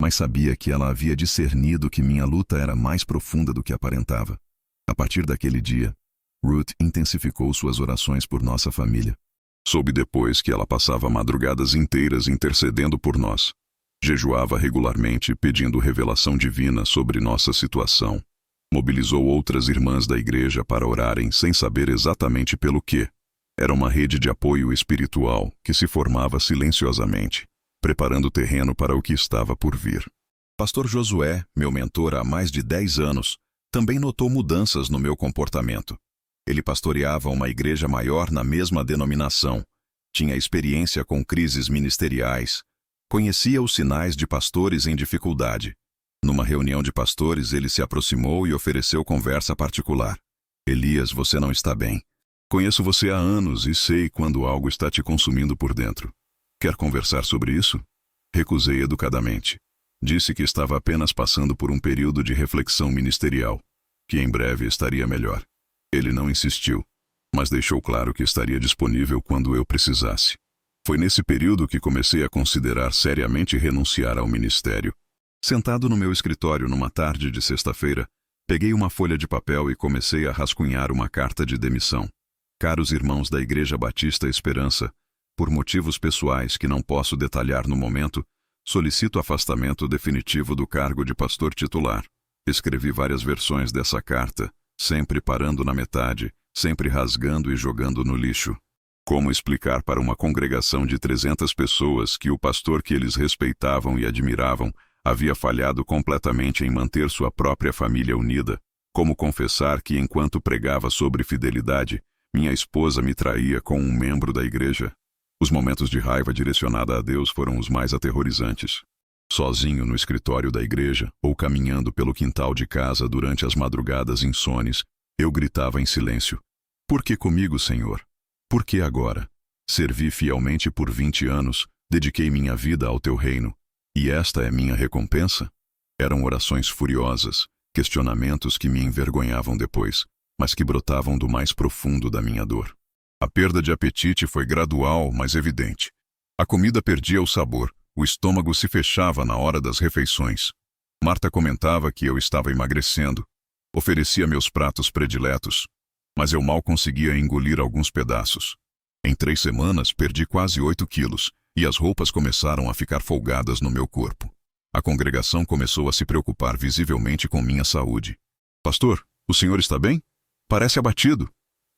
mas sabia que ela havia discernido que minha luta era mais profunda do que aparentava. A partir daquele dia, Ruth intensificou suas orações por nossa família. Soube depois que ela passava madrugadas inteiras intercedendo por nós. Jejuava regularmente pedindo revelação divina sobre nossa situação. Mobilizou outras irmãs da igreja para orarem sem saber exatamente pelo quê. Era uma rede de apoio espiritual que se formava silenciosamente, preparando o terreno para o que estava por vir. Pastor Josué, meu mentor há mais de 10 anos, também notou mudanças no meu comportamento. Ele pastoreava uma igreja maior na mesma denominação, tinha experiência com crises ministeriais, conhecia os sinais de pastores em dificuldade. Numa reunião de pastores, ele se aproximou e ofereceu conversa particular. Elias, você não está bem. Conheço você há anos e sei quando algo está te consumindo por dentro. Quer conversar sobre isso? Recusei educadamente. Disse que estava apenas passando por um período de reflexão ministerial, que em breve estaria melhor. Ele não insistiu, mas deixou claro que estaria disponível quando eu precisasse. Foi nesse período que comecei a considerar seriamente renunciar ao ministério. Sentado no meu escritório numa tarde de sexta-feira, peguei uma folha de papel e comecei a rascunhar uma carta de demissão. Caros irmãos da Igreja Batista Esperança, por motivos pessoais que não posso detalhar no momento, solicito afastamento definitivo do cargo de pastor titular. Escrevi várias versões dessa carta, sempre parando na metade, sempre rasgando e jogando no lixo. Como explicar para uma congregação de 300 pessoas que o pastor que eles respeitavam e admiravam havia falhado completamente em manter sua própria família unida? Como confessar que, enquanto pregava sobre fidelidade, minha esposa me traía com um membro da igreja? Os momentos de raiva direcionada a Deus foram os mais aterrorizantes. Sozinho no escritório da igreja, ou caminhando pelo quintal de casa durante as madrugadas insones, eu gritava em silêncio: Por que comigo, Senhor? Por que agora? Servi fielmente por 20 anos, dediquei minha vida ao teu reino, e esta é minha recompensa? Eram orações furiosas, questionamentos que me envergonhavam depois, mas que brotavam do mais profundo da minha dor. A perda de apetite foi gradual, mas evidente. A comida perdia o sabor, o estômago se fechava na hora das refeições. Marta comentava que eu estava emagrecendo. Oferecia meus pratos prediletos, mas eu mal conseguia engolir alguns pedaços. Em 3 semanas, perdi quase 8 quilos, e as roupas começaram a ficar folgadas no meu corpo. A congregação começou a se preocupar visivelmente com minha saúde. Pastor, o senhor está bem? Parece abatido.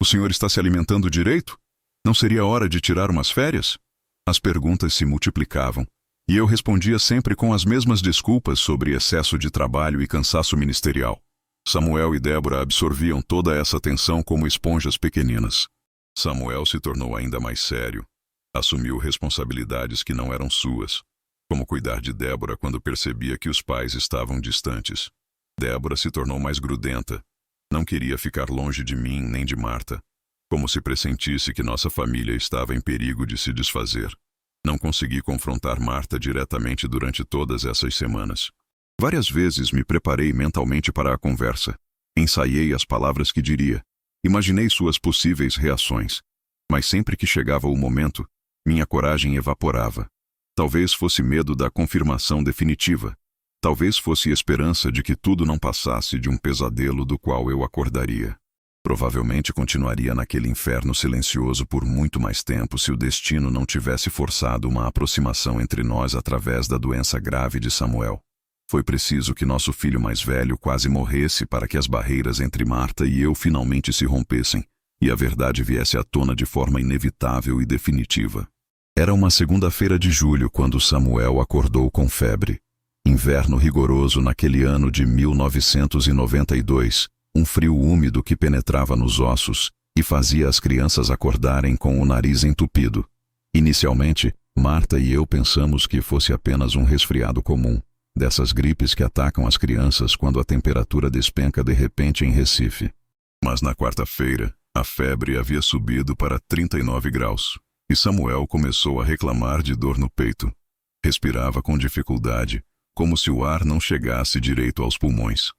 O senhor está se alimentando direito? Não seria hora de tirar umas férias? As perguntas se multiplicavam, e eu respondia sempre com as mesmas desculpas sobre excesso de trabalho e cansaço ministerial. Samuel e Débora absorviam toda essa tensão como esponjas pequeninas. Samuel se tornou ainda mais sério. Assumiu responsabilidades que não eram suas, como cuidar de Débora quando percebia que os pais estavam distantes. Débora se tornou mais grudenta. Não queria ficar longe de mim nem de Marta, como se pressentisse que nossa família estava em perigo de se desfazer. Não consegui confrontar Marta diretamente durante todas essas semanas. Várias vezes me preparei mentalmente para a conversa. Ensaiei as palavras que diria. Imaginei suas possíveis reações. Mas sempre que chegava o momento, minha coragem evaporava. Talvez fosse medo da confirmação definitiva. Talvez fosse esperança de que tudo não passasse de um pesadelo do qual eu acordaria. Provavelmente continuaria naquele inferno silencioso por muito mais tempo se o destino não tivesse forçado uma aproximação entre nós através da doença grave de Samuel. Foi preciso que nosso filho mais velho quase morresse para que as barreiras entre Marta e eu finalmente se rompessem, e a verdade viesse à tona de forma inevitável e definitiva. Era uma segunda-feira de julho quando Samuel acordou com febre. Inverno rigoroso naquele ano de 1992, um frio úmido que penetrava nos ossos e fazia as crianças acordarem com o nariz entupido. Inicialmente, Marta e eu pensamos que fosse apenas um resfriado comum, dessas gripes que atacam as crianças quando a temperatura despenca de repente em Recife. Mas na quarta-feira, a febre havia subido para 39 graus, e Samuel começou a reclamar de dor no peito. Respirava com dificuldade, como se o ar não chegasse direito aos pulmões.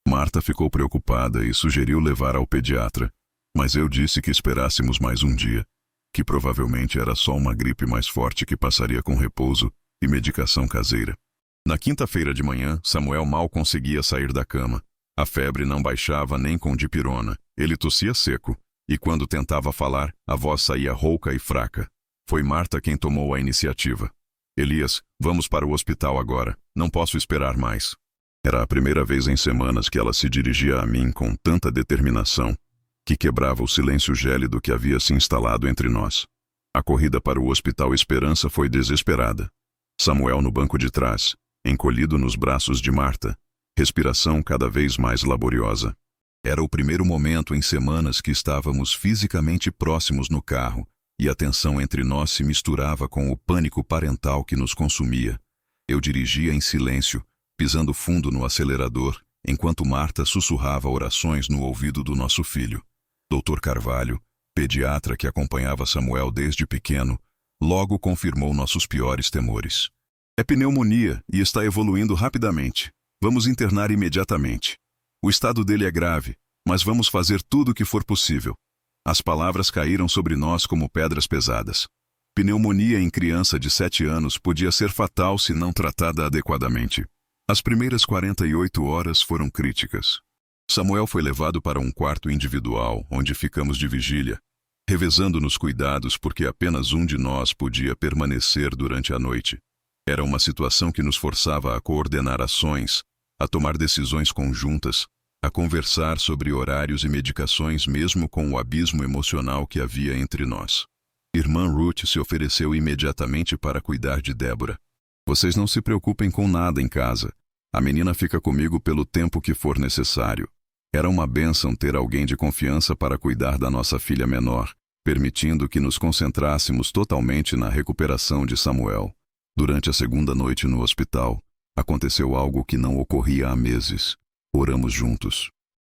Marta ficou preocupada e sugeriu levar ao pediatra, mas eu disse que esperássemos mais um dia, que provavelmente era só uma gripe mais forte que passaria com repouso e medicação caseira. Na quinta-feira de manhã, Samuel mal conseguia sair da cama. A febre não baixava nem com dipirona. Ele tossia seco, e quando tentava falar, a voz saía rouca e fraca. Foi Marta quem tomou a iniciativa. Elias, vamos para o hospital agora. Não posso esperar mais. Era a primeira vez em semanas que ela se dirigia a mim com tanta determinação, que quebrava o silêncio gélido que havia se instalado entre nós. A corrida para o Hospital Esperança foi desesperada. Samuel no banco de trás, encolhido nos braços de Marta, respiração cada vez mais laboriosa. Era o primeiro momento em semanas que estávamos fisicamente próximos no carro, e a tensão entre nós se misturava com o pânico parental que nos consumia. Eu dirigia em silêncio, pisando fundo no acelerador, enquanto Marta sussurrava orações no ouvido do nosso filho. Dr. Carvalho, pediatra que acompanhava Samuel desde pequeno, logo confirmou nossos piores temores. É pneumonia e está evoluindo rapidamente. Vamos internar imediatamente. O estado dele é grave, mas vamos fazer tudo o que for possível. As palavras caíram sobre nós como pedras pesadas. Pneumonia em criança de 7 anos podia ser fatal se não tratada adequadamente. As primeiras 48 horas foram críticas. Samuel foi levado para um quarto individual, onde ficamos de vigília, revezando nos cuidados porque apenas um de nós podia permanecer durante a noite. Era uma situação que nos forçava a coordenar ações, a tomar decisões conjuntas, a conversar sobre horários e medicações mesmo com o abismo emocional que havia entre nós. Irmã Ruth se ofereceu imediatamente para cuidar de Débora. Vocês não se preocupem com nada em casa. A menina fica comigo pelo tempo que for necessário. Era uma bênção ter alguém de confiança para cuidar da nossa filha menor, permitindo que nos concentrássemos totalmente na recuperação de Samuel. Durante a segunda noite no hospital, aconteceu algo que não ocorria há meses. Oramos juntos.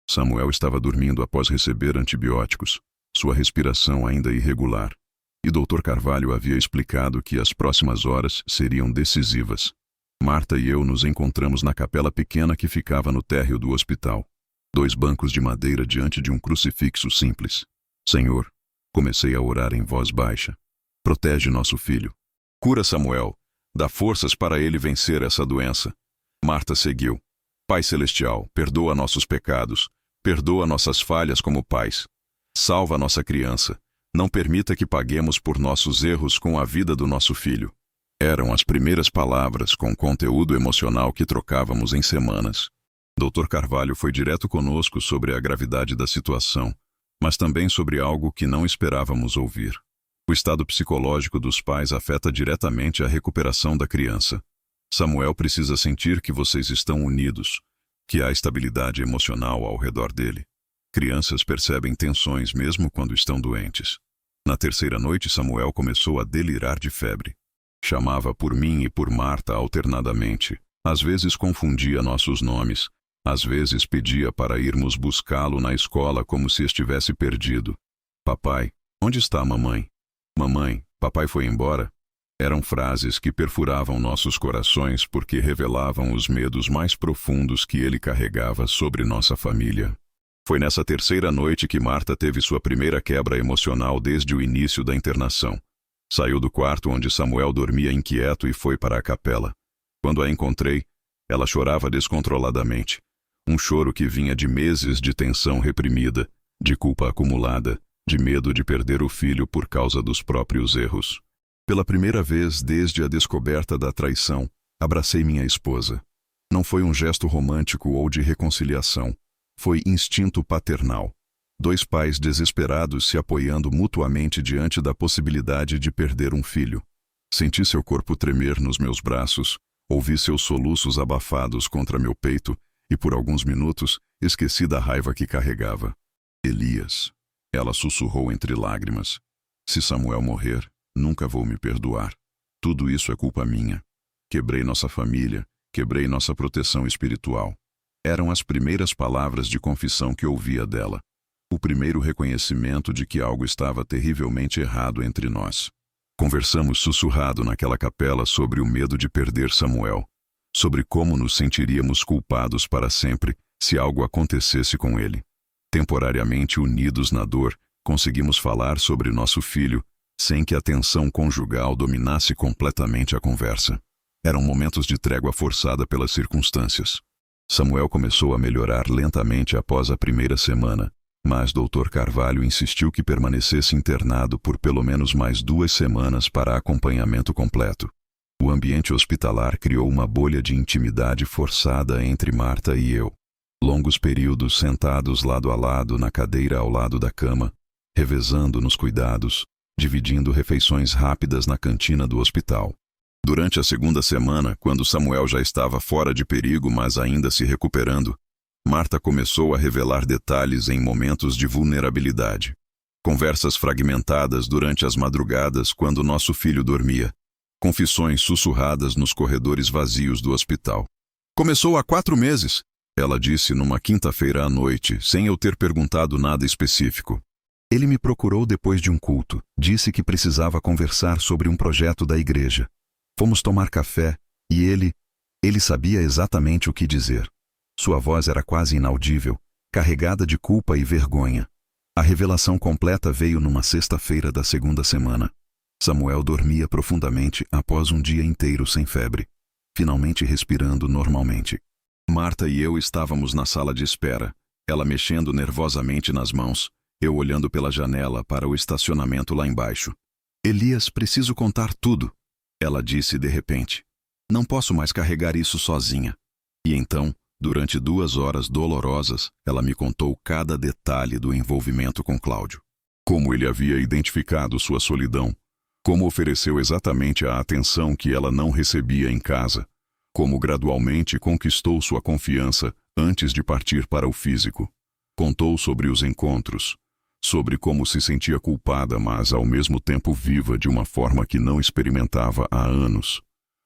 Samuel estava dormindo após receber antibióticos, sua respiração ainda irregular. E Dr. Carvalho havia explicado que as próximas horas seriam decisivas. Marta e eu nos encontramos na capela pequena que ficava no térreo do hospital. 2 bancos de madeira diante de um crucifixo simples. Senhor, comecei a orar em voz baixa. Protege nosso filho. Cura Samuel. Dá forças para ele vencer essa doença. Marta seguiu. Pai Celestial, perdoa nossos pecados. Perdoa nossas falhas como pais. Salva nossa criança. Não permita que paguemos por nossos erros com a vida do nosso filho. Eram as primeiras palavras com conteúdo emocional que trocávamos em semanas. Dr. Carvalho foi direto conosco sobre a gravidade da situação, mas também sobre algo que não esperávamos ouvir. O estado psicológico dos pais afeta diretamente a recuperação da criança. Samuel precisa sentir que vocês estão unidos, que há estabilidade emocional ao redor dele. Crianças percebem tensões mesmo quando estão doentes. Na 3ª noite, Samuel começou a delirar de febre. Chamava por mim e por Marta alternadamente. Às vezes confundia nossos nomes. Às vezes pedia para irmos buscá-lo na escola como se estivesse perdido. Papai, onde está a mamãe? Mamãe, papai foi embora? Eram frases que perfuravam nossos corações porque revelavam os medos mais profundos que ele carregava sobre nossa família. Foi nessa 3ª noite que Marta teve sua primeira quebra emocional desde o início da internação. Saiu do quarto onde Samuel dormia inquieto e foi para a capela. Quando a encontrei, ela chorava descontroladamente. Um choro que vinha de meses de tensão reprimida, de culpa acumulada, de medo de perder o filho por causa dos próprios erros. Pela primeira vez desde a descoberta da traição, abracei minha esposa. Não foi um gesto romântico ou de reconciliação. Foi instinto paternal. 2 pais desesperados se apoiando mutuamente diante da possibilidade de perder um filho. Senti seu corpo tremer nos meus braços, ouvi seus soluços abafados contra meu peito e, por alguns minutos, esqueci da raiva que carregava. Elias, ela sussurrou entre lágrimas. Se Samuel morrer, nunca vou me perdoar. Tudo isso é culpa minha. Quebrei nossa família, quebrei nossa proteção espiritual. Eram as primeiras palavras de confissão que ouvia dela. O primeiro reconhecimento de que algo estava terrivelmente errado entre nós. Conversamos sussurrado naquela capela sobre o medo de perder Samuel, sobre como nos sentiríamos culpados para sempre se algo acontecesse com ele. Temporariamente unidos na dor, conseguimos falar sobre nosso filho, sem que a tensão conjugal dominasse completamente a conversa. Eram momentos de trégua forçada pelas circunstâncias. Samuel começou a melhorar lentamente após a 1ª semana, mas Dr. Carvalho insistiu que permanecesse internado por pelo menos mais 2 semanas para acompanhamento completo. O ambiente hospitalar criou uma bolha de intimidade forçada entre Marta e eu. Longos períodos sentados lado a lado na cadeira ao lado da cama, revezando nos cuidados, dividindo refeições rápidas na cantina do hospital. Durante a 2ª semana, quando Samuel já estava fora de perigo, mas ainda se recuperando, Marta começou a revelar detalhes em momentos de vulnerabilidade. Conversas fragmentadas durante as madrugadas quando nosso filho dormia. Confissões sussurradas nos corredores vazios do hospital. Começou há 4 meses, ela disse numa quinta-feira à noite, sem eu ter perguntado nada específico. Ele me procurou depois de um culto, disse que precisava conversar sobre um projeto da igreja. Fomos tomar café e ele sabia exatamente o que dizer. Sua voz era quase inaudível, carregada de culpa e vergonha. A revelação completa veio numa sexta-feira da 2ª semana. Samuel dormia profundamente após um dia inteiro sem febre, finalmente respirando normalmente. Marta e eu estávamos na sala de espera, ela mexendo nervosamente nas mãos, eu olhando pela janela para o estacionamento lá embaixo. Elias, preciso contar tudo, ela disse de repente. Não posso mais carregar isso sozinha. E então, durante 2 horas dolorosas, ela me contou cada detalhe do envolvimento com Cláudio. Como ele havia identificado sua solidão, como ofereceu exatamente a atenção que ela não recebia em casa, como gradualmente conquistou sua confiança antes de partir para o físico. Contou sobre os encontros, sobre como se sentia culpada, mas ao mesmo tempo viva de uma forma que não experimentava há anos.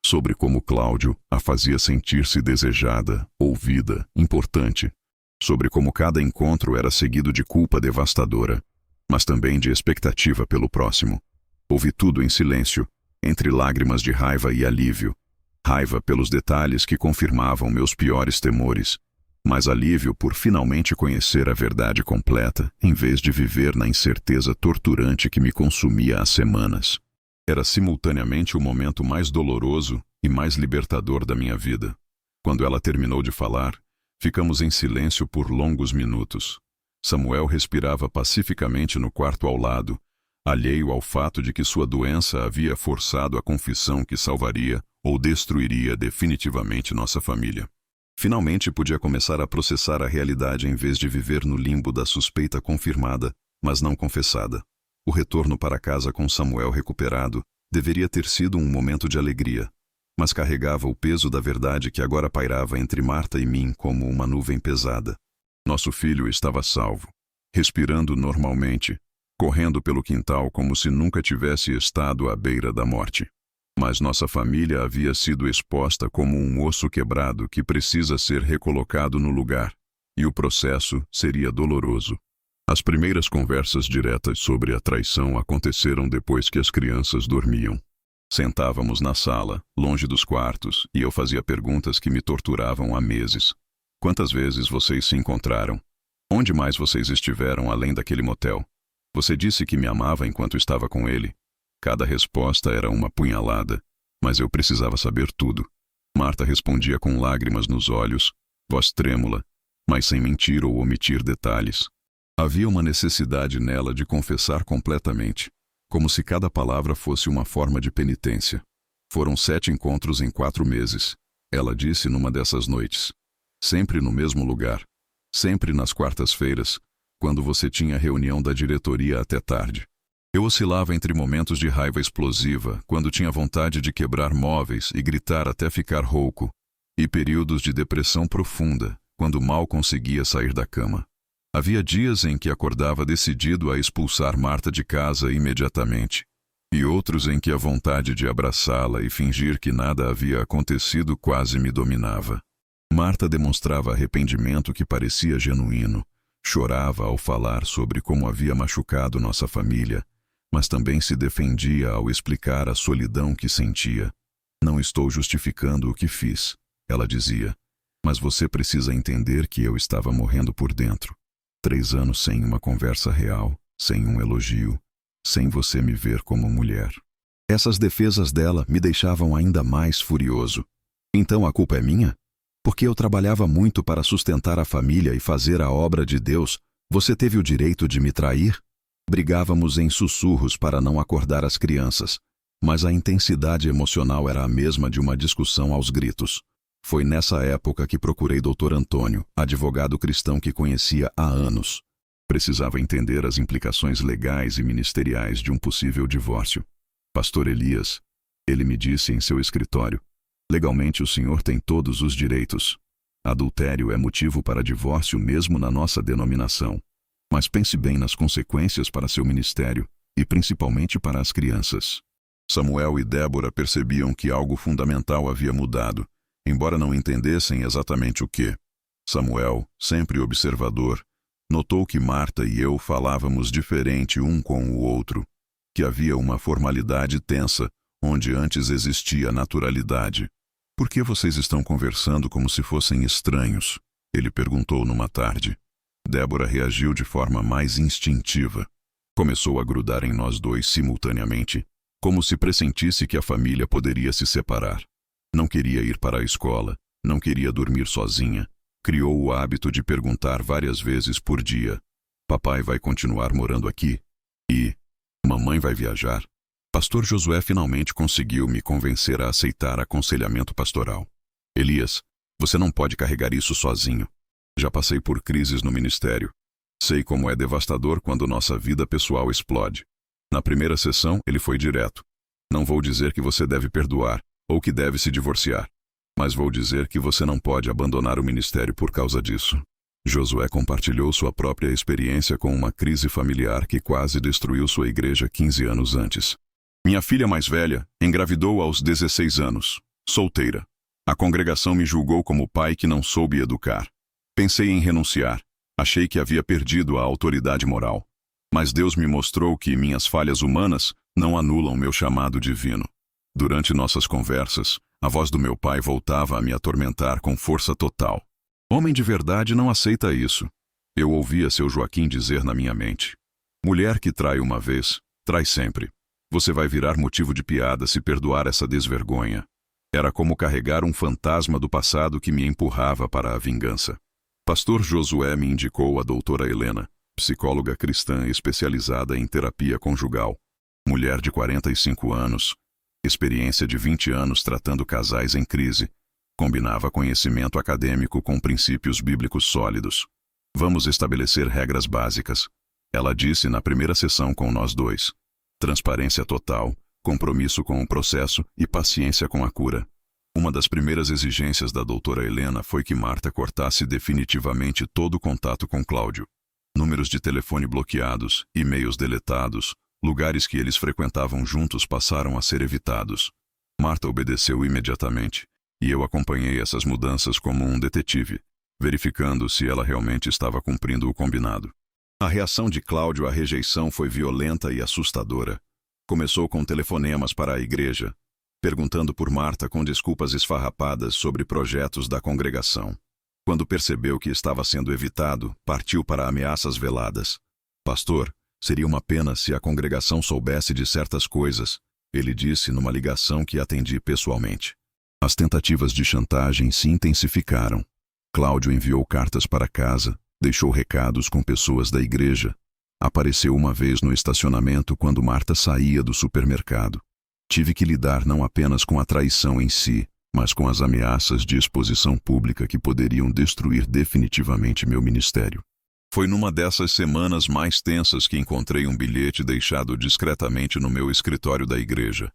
Sobre como Cláudio a fazia sentir-se desejada, ouvida, importante. Sobre como cada encontro era seguido de culpa devastadora, mas também de expectativa pelo próximo. Ouvi tudo em silêncio, entre lágrimas de raiva e alívio. Raiva pelos detalhes que confirmavam meus piores temores, mas alívio por finalmente conhecer a verdade completa, em vez de viver na incerteza torturante que me consumia há semanas. Era simultaneamente o momento mais doloroso e mais libertador da minha vida. Quando ela terminou de falar, ficamos em silêncio por longos minutos. Samuel respirava pacificamente no quarto ao lado, alheio ao fato de que sua doença havia forçado a confissão que salvaria ou destruiria definitivamente nossa família. Finalmente podia começar a processar a realidade em vez de viver no limbo da suspeita confirmada, mas não confessada. O retorno para casa com Samuel recuperado deveria ter sido um momento de alegria, mas carregava o peso da verdade que agora pairava entre Marta e mim como uma nuvem pesada. Nosso filho estava salvo, respirando normalmente, correndo pelo quintal como se nunca tivesse estado à beira da morte. Mas nossa família havia sido exposta como um osso quebrado que precisa ser recolocado no lugar, e o processo seria doloroso. As primeiras conversas diretas sobre a traição aconteceram depois que as crianças dormiam. Sentávamos na sala, longe dos quartos, e eu fazia perguntas que me torturavam há meses. Quantas vezes vocês se encontraram? Onde mais vocês estiveram além daquele motel? Você disse que me amava enquanto estava com ele. Cada resposta era uma punhalada, mas eu precisava saber tudo. Marta respondia com lágrimas nos olhos, voz trêmula, mas sem mentir ou omitir detalhes. Havia uma necessidade nela de confessar completamente, como se cada palavra fosse uma forma de penitência. Foram 7 encontros em 4 meses, ela disse numa dessas noites. Sempre no mesmo lugar, sempre nas quartas-feiras, quando você tinha reunião da diretoria até tarde. Eu oscilava entre momentos de raiva explosiva, quando tinha vontade de quebrar móveis e gritar até ficar rouco, e períodos de depressão profunda, quando mal conseguia sair da cama. Havia dias em que acordava decidido a expulsar Marta de casa imediatamente, e outros em que a vontade de abraçá-la e fingir que nada havia acontecido quase me dominava. Marta demonstrava arrependimento que parecia genuíno, chorava ao falar sobre como havia machucado nossa família, mas também se defendia ao explicar a solidão que sentia. Não estou justificando o que fiz, ela dizia, mas você precisa entender que eu estava morrendo por dentro. 3 anos sem uma conversa real, sem um elogio, sem você me ver como mulher. Essas defesas dela me deixavam ainda mais furioso. Então a culpa é minha? Porque eu trabalhava muito para sustentar a família e fazer a obra de Deus, você teve o direito de me trair? Brigávamos em sussurros para não acordar as crianças, mas a intensidade emocional era a mesma de uma discussão aos gritos. Foi nessa época que procurei Dr. Antônio, advogado cristão que conhecia há anos. Precisava entender as implicações legais e ministeriais de um possível divórcio. Pastor Elias, ele me disse em seu escritório, legalmente o senhor tem todos os direitos. Adultério é motivo para divórcio mesmo na nossa denominação. Mas pense bem nas consequências para seu ministério, e principalmente para as crianças. Samuel e Débora percebiam que algo fundamental havia mudado, embora não entendessem exatamente o que. Samuel, sempre observador, notou que Marta e eu falávamos diferente um com o outro, que havia uma formalidade tensa, onde antes existia naturalidade. Por que vocês estão conversando como se fossem estranhos? Ele perguntou numa tarde. Débora reagiu de forma mais instintiva. Começou a grudar em nós dois simultaneamente, como se pressentisse que a família poderia se separar. Não queria ir para a escola, não queria dormir sozinha. Criou o hábito de perguntar várias vezes por dia: papai vai continuar morando aqui? E mamãe vai viajar? Pastor Josué finalmente conseguiu me convencer a aceitar aconselhamento pastoral. Elias, você não pode carregar isso sozinho. Já passei por crises no ministério. Sei como é devastador quando nossa vida pessoal explode. Na primeira sessão, ele foi direto. Não vou dizer que você deve perdoar, ou que deve se divorciar. Mas vou dizer que você não pode abandonar o ministério por causa disso. Josué compartilhou sua própria experiência com uma crise familiar que quase destruiu sua igreja 15 anos antes. Minha filha mais velha engravidou aos 16 anos, solteira. A congregação me julgou como pai que não soube educar. Pensei em renunciar. Achei que havia perdido a autoridade moral. Mas Deus me mostrou que minhas falhas humanas não anulam meu chamado divino. Durante nossas conversas, A voz do meu pai voltava a me atormentar com força total. Homem de verdade não aceita isso. Eu ouvia seu Joaquim dizer na minha mente. Mulher que trai uma vez, trai sempre. Você vai virar motivo de piada se perdoar essa desvergonha. Era como carregar um fantasma do passado que me empurrava para a vingança. Pastor Josué me indicou a doutora Helena, psicóloga cristã especializada em terapia conjugal. Mulher de 45 anos, experiência de 20 anos tratando casais em crise. Combinava conhecimento acadêmico com princípios bíblicos sólidos. Vamos estabelecer regras básicas. Ela disse na primeira sessão com nós dois. Transparência total, compromisso com o processo e paciência com a cura. Uma das primeiras exigências da doutora Helena foi que Marta cortasse definitivamente todo o contato com Cláudio. Números de telefone bloqueados, e-mails deletados, lugares que eles frequentavam juntos passaram a ser evitados. Marta obedeceu imediatamente, e eu acompanhei essas mudanças como um detetive, verificando se ela realmente estava cumprindo o combinado. A reação de Cláudio à rejeição foi violenta e assustadora. Começou com telefonemas para a igreja, perguntando por Marta com desculpas esfarrapadas sobre projetos da congregação. Quando percebeu que estava sendo evitado, partiu para ameaças veladas. Pastor, seria uma pena se a congregação soubesse de certas coisas, ele disse numa ligação que atendi pessoalmente. As tentativas de chantagem se intensificaram. Cláudio enviou cartas para casa, deixou recados com pessoas da igreja. Apareceu uma vez no estacionamento quando Marta saía do supermercado. Tive que lidar não apenas com a traição em si, mas com as ameaças de exposição pública que poderiam destruir definitivamente meu ministério. Foi numa dessas semanas mais tensas que encontrei um bilhete deixado discretamente no meu escritório da igreja.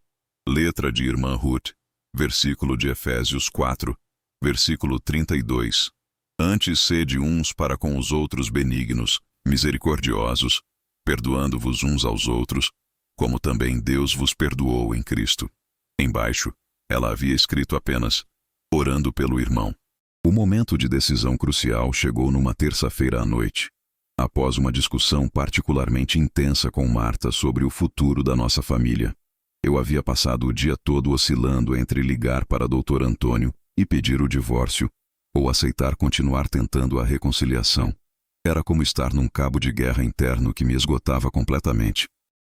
Letra de irmã Ruth, versículo de Efésios 4, versículo 32. Antes sede uns para com os outros benignos, misericordiosos, perdoando-vos uns aos outros, como também Deus vos perdoou em Cristo. Embaixo, ela havia escrito apenas, orando pelo irmão. O momento de decisão crucial chegou numa terça-feira à noite, após uma discussão particularmente intensa com Marta sobre o futuro da nossa família. Eu havia passado o dia todo oscilando entre ligar para Dr. Antônio e pedir o divórcio, ou aceitar continuar tentando a reconciliação. Era como estar num cabo de guerra interno que me esgotava completamente.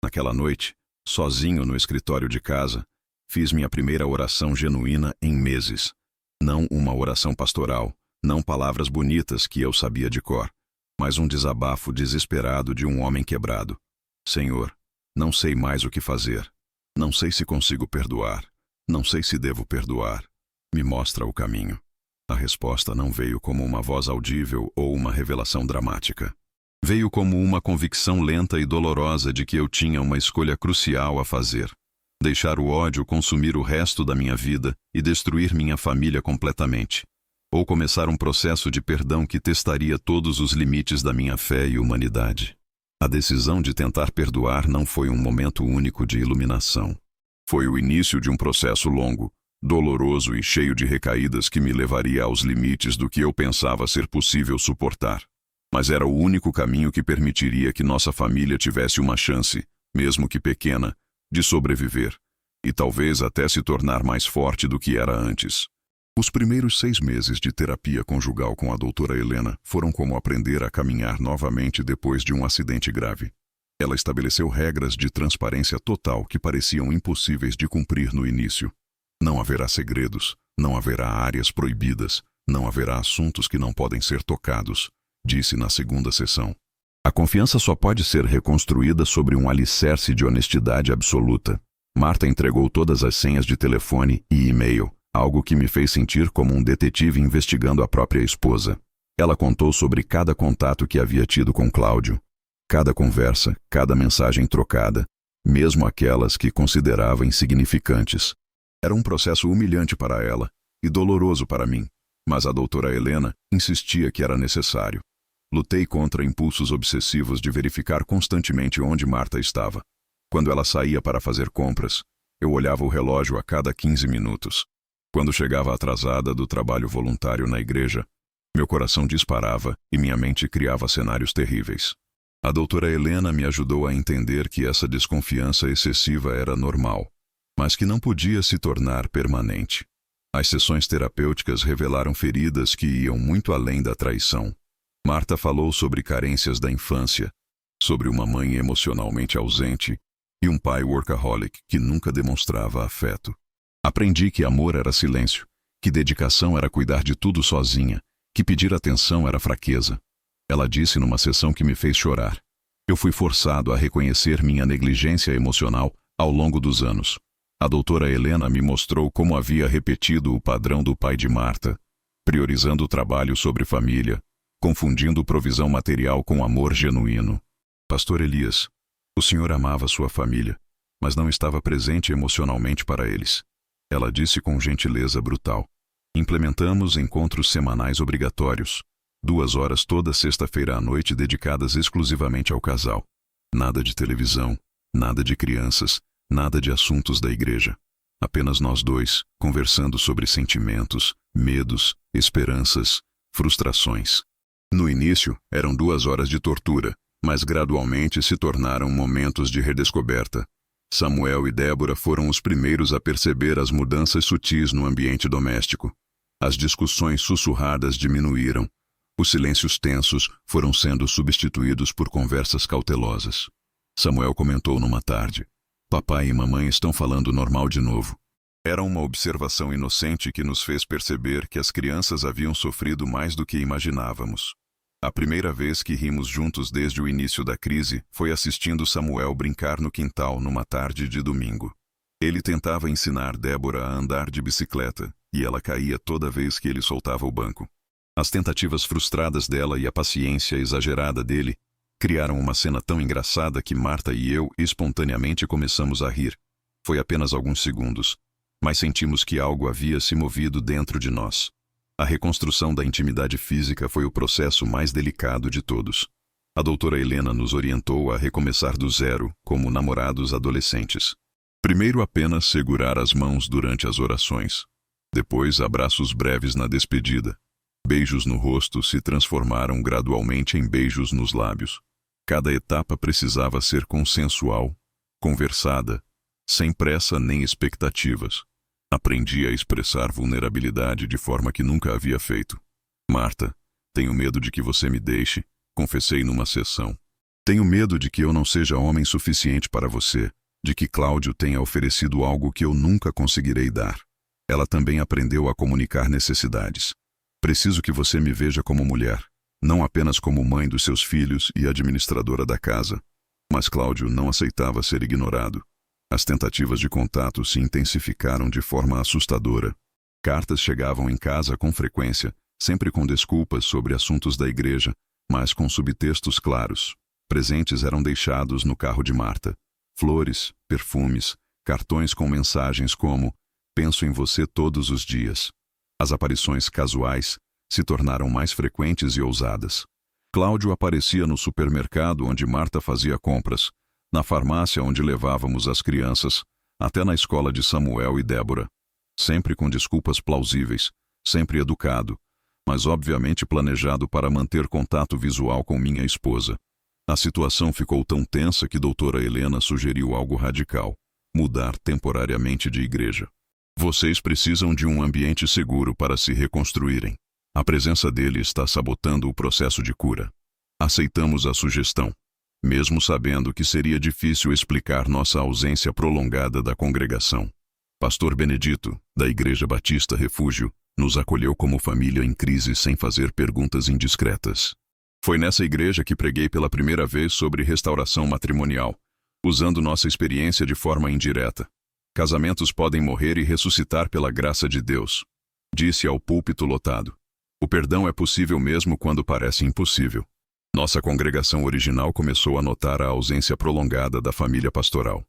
Naquela noite, sozinho no escritório de casa, fiz minha primeira oração genuína em meses. Não uma oração pastoral, não palavras bonitas que eu sabia de cor, mas um desabafo desesperado de um homem quebrado. Senhor, não sei mais o que fazer. Não sei se consigo perdoar. Não sei se devo perdoar. Me mostra o caminho. A resposta não veio como uma voz audível ou uma revelação dramática. Veio como uma convicção lenta e dolorosa de que eu tinha uma escolha crucial a fazer. Deixar o ódio consumir o resto da minha vida e destruir minha família completamente. Ou começar um processo de perdão que testaria todos os limites da minha fé e humanidade. A decisão de tentar perdoar não foi um momento único de iluminação. Foi o início de um processo longo, doloroso e cheio de recaídas que me levaria aos limites do que eu pensava ser possível suportar. Mas era o único caminho que permitiria que nossa família tivesse uma chance, mesmo que pequena, de sobreviver, e talvez até se tornar mais forte do que era antes. Os primeiros 6 meses de terapia conjugal com a doutora Helena foram como aprender a caminhar novamente depois de um acidente grave. Ela estabeleceu regras de transparência total que pareciam impossíveis de cumprir no início. Não haverá segredos, não haverá áreas proibidas, não haverá assuntos que não podem ser tocados, disse na segunda sessão. A confiança só pode ser reconstruída sobre um alicerce de honestidade absoluta. Marta entregou todas as senhas de telefone e e-mail, algo que me fez sentir como um detetive investigando a própria esposa. Ela contou sobre cada contato que havia tido com Cláudio, cada conversa, cada mensagem trocada, mesmo aquelas que considerava insignificantes. Era um processo humilhante para ela e doloroso para mim, mas a doutora Helena insistia que era necessário. Lutei contra impulsos obsessivos de verificar constantemente onde Marta estava. Quando ela saía para fazer compras, eu olhava o relógio a cada 15 minutos. Quando chegava atrasada do trabalho voluntário na igreja, meu coração disparava e minha mente criava cenários terríveis. A doutora Helena me ajudou a entender que essa desconfiança excessiva era normal, mas que não podia se tornar permanente. As sessões terapêuticas revelaram feridas que iam muito além da traição. Marta falou sobre carências da infância, sobre uma mãe emocionalmente ausente e um pai workaholic que nunca demonstrava afeto. Aprendi que amor era silêncio, que dedicação era cuidar de tudo sozinha, que pedir atenção era fraqueza. Ela disse numa sessão que me fez chorar. Eu fui forçado a reconhecer minha negligência emocional ao longo dos anos. A doutora Helena me mostrou como havia repetido o padrão do pai de Marta, priorizando o trabalho sobre família, confundindo provisão material com amor genuíno. Pastor Elias, o senhor amava sua família, mas não estava presente emocionalmente para eles. Ela disse com gentileza brutal. Implementamos encontros semanais obrigatórios, 2 horas toda sexta-feira à noite dedicadas exclusivamente ao casal. Nada de televisão, nada de crianças, nada de assuntos da igreja. Apenas nós dois, conversando sobre sentimentos, medos, esperanças, frustrações. No início, eram 2 horas de tortura, mas gradualmente se tornaram momentos de redescoberta. Samuel e Débora foram os primeiros a perceber as mudanças sutis no ambiente doméstico. As discussões sussurradas diminuíram. Os silêncios tensos foram sendo substituídos por conversas cautelosas. Samuel comentou numa tarde: "Papai e mamãe estão falando normal de novo." Era uma observação inocente que nos fez perceber que as crianças haviam sofrido mais do que imaginávamos. A primeira vez que rimos juntos desde o início da crise foi assistindo Samuel brincar no quintal numa tarde de domingo. Ele tentava ensinar Débora a andar de bicicleta, e ela caía toda vez que ele soltava o banco. As tentativas frustradas dela e a paciência exagerada dele criaram uma cena tão engraçada que Marta e eu espontaneamente começamos a rir. Foi apenas alguns segundos, mas sentimos que algo havia se movido dentro de nós. A reconstrução da intimidade física foi o processo mais delicado de todos. A doutora Helena nos orientou a recomeçar do zero, como namorados adolescentes. Primeiro apenas segurar as mãos durante as orações. Depois abraços breves na despedida. Beijos no rosto se transformaram gradualmente em beijos nos lábios. Cada etapa precisava ser consensual, conversada, sem pressa nem expectativas. Aprendi a expressar vulnerabilidade de forma que nunca havia feito. "Marta, tenho medo de que você me deixe", confessei numa sessão. "Tenho medo de que eu não seja homem suficiente para você, de que Cláudio tenha oferecido algo que eu nunca conseguirei dar." Ela também aprendeu a comunicar necessidades. "Preciso que você me veja como mulher, não apenas como mãe dos seus filhos e administradora da casa." Mas Cláudio não aceitava ser ignorado. As tentativas de contato se intensificaram de forma assustadora. Cartas chegavam em casa com frequência, sempre com desculpas sobre assuntos da igreja, mas com subtextos claros. Presentes eram deixados no carro de Marta. Flores, perfumes, cartões com mensagens como: "Penso em você todos os dias." As aparições casuais se tornaram mais frequentes e ousadas. Cláudio aparecia no supermercado onde Marta fazia compras, na farmácia onde levávamos as crianças, até na escola de Samuel e Débora. Sempre com desculpas plausíveis, sempre educado, mas obviamente planejado para manter contato visual com minha esposa. A situação ficou tão tensa que doutora Helena sugeriu algo radical: mudar temporariamente de igreja. "Vocês precisam de um ambiente seguro para se reconstruírem. A presença dele está sabotando o processo de cura." Aceitamos a sugestão, mesmo sabendo que seria difícil explicar nossa ausência prolongada da congregação. Pastor Benedito, da Igreja Batista Refúgio, nos acolheu como família em crise sem fazer perguntas indiscretas. Foi nessa igreja que preguei pela primeira vez sobre restauração matrimonial, usando nossa experiência de forma indireta. "Casamentos podem morrer e ressuscitar pela graça de Deus", disse ao púlpito lotado. "O perdão é possível mesmo quando parece impossível." Nossa congregação original começou a notar a ausência prolongada da família pastoral.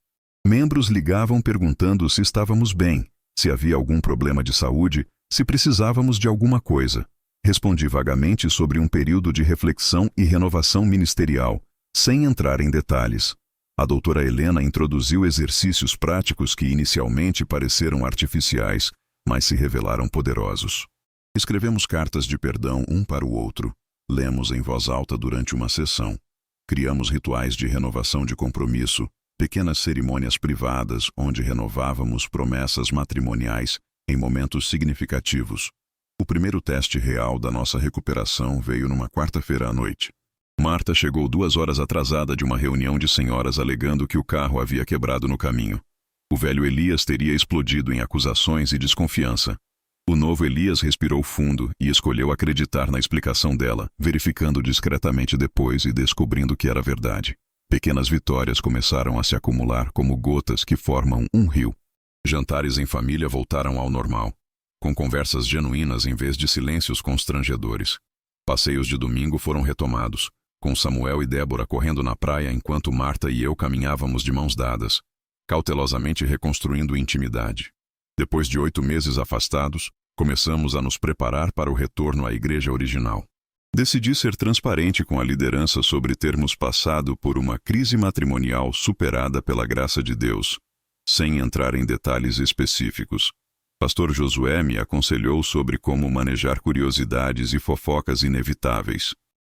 Membros ligavam perguntando se estávamos bem, se havia algum problema de saúde, se precisávamos de alguma coisa. Respondi vagamente sobre um período de reflexão e renovação ministerial, sem entrar em detalhes. A doutora Helena introduziu exercícios práticos que inicialmente pareceram artificiais, mas se revelaram poderosos. Escrevemos cartas de perdão um para o outro. Lemos em voz alta durante uma sessão. Criamos rituais de renovação de compromisso, pequenas cerimônias privadas onde renovávamos promessas matrimoniais em momentos significativos. O primeiro teste real da nossa recuperação veio numa quarta-feira à noite. Marta chegou 2 horas atrasada de uma reunião de senhoras alegando que o carro havia quebrado no caminho. O velho Elias teria explodido em acusações e desconfiança. O novo Elias respirou fundo e escolheu acreditar na explicação dela, verificando discretamente depois e descobrindo que era verdade. Pequenas vitórias começaram a se acumular como gotas que formam um rio. Jantares em família voltaram ao normal, com conversas genuínas em vez de silêncios constrangedores. Passeios de domingo foram retomados, com Samuel e Débora correndo na praia enquanto Marta e eu caminhávamos de mãos dadas, cautelosamente reconstruindo intimidade. Depois de 8 meses afastados, começamos a nos preparar para o retorno à igreja original. Decidi ser transparente com a liderança sobre termos passado por uma crise matrimonial superada pela graça de Deus, sem entrar em detalhes específicos. Pastor Josué me aconselhou sobre como manejar curiosidades e fofocas inevitáveis.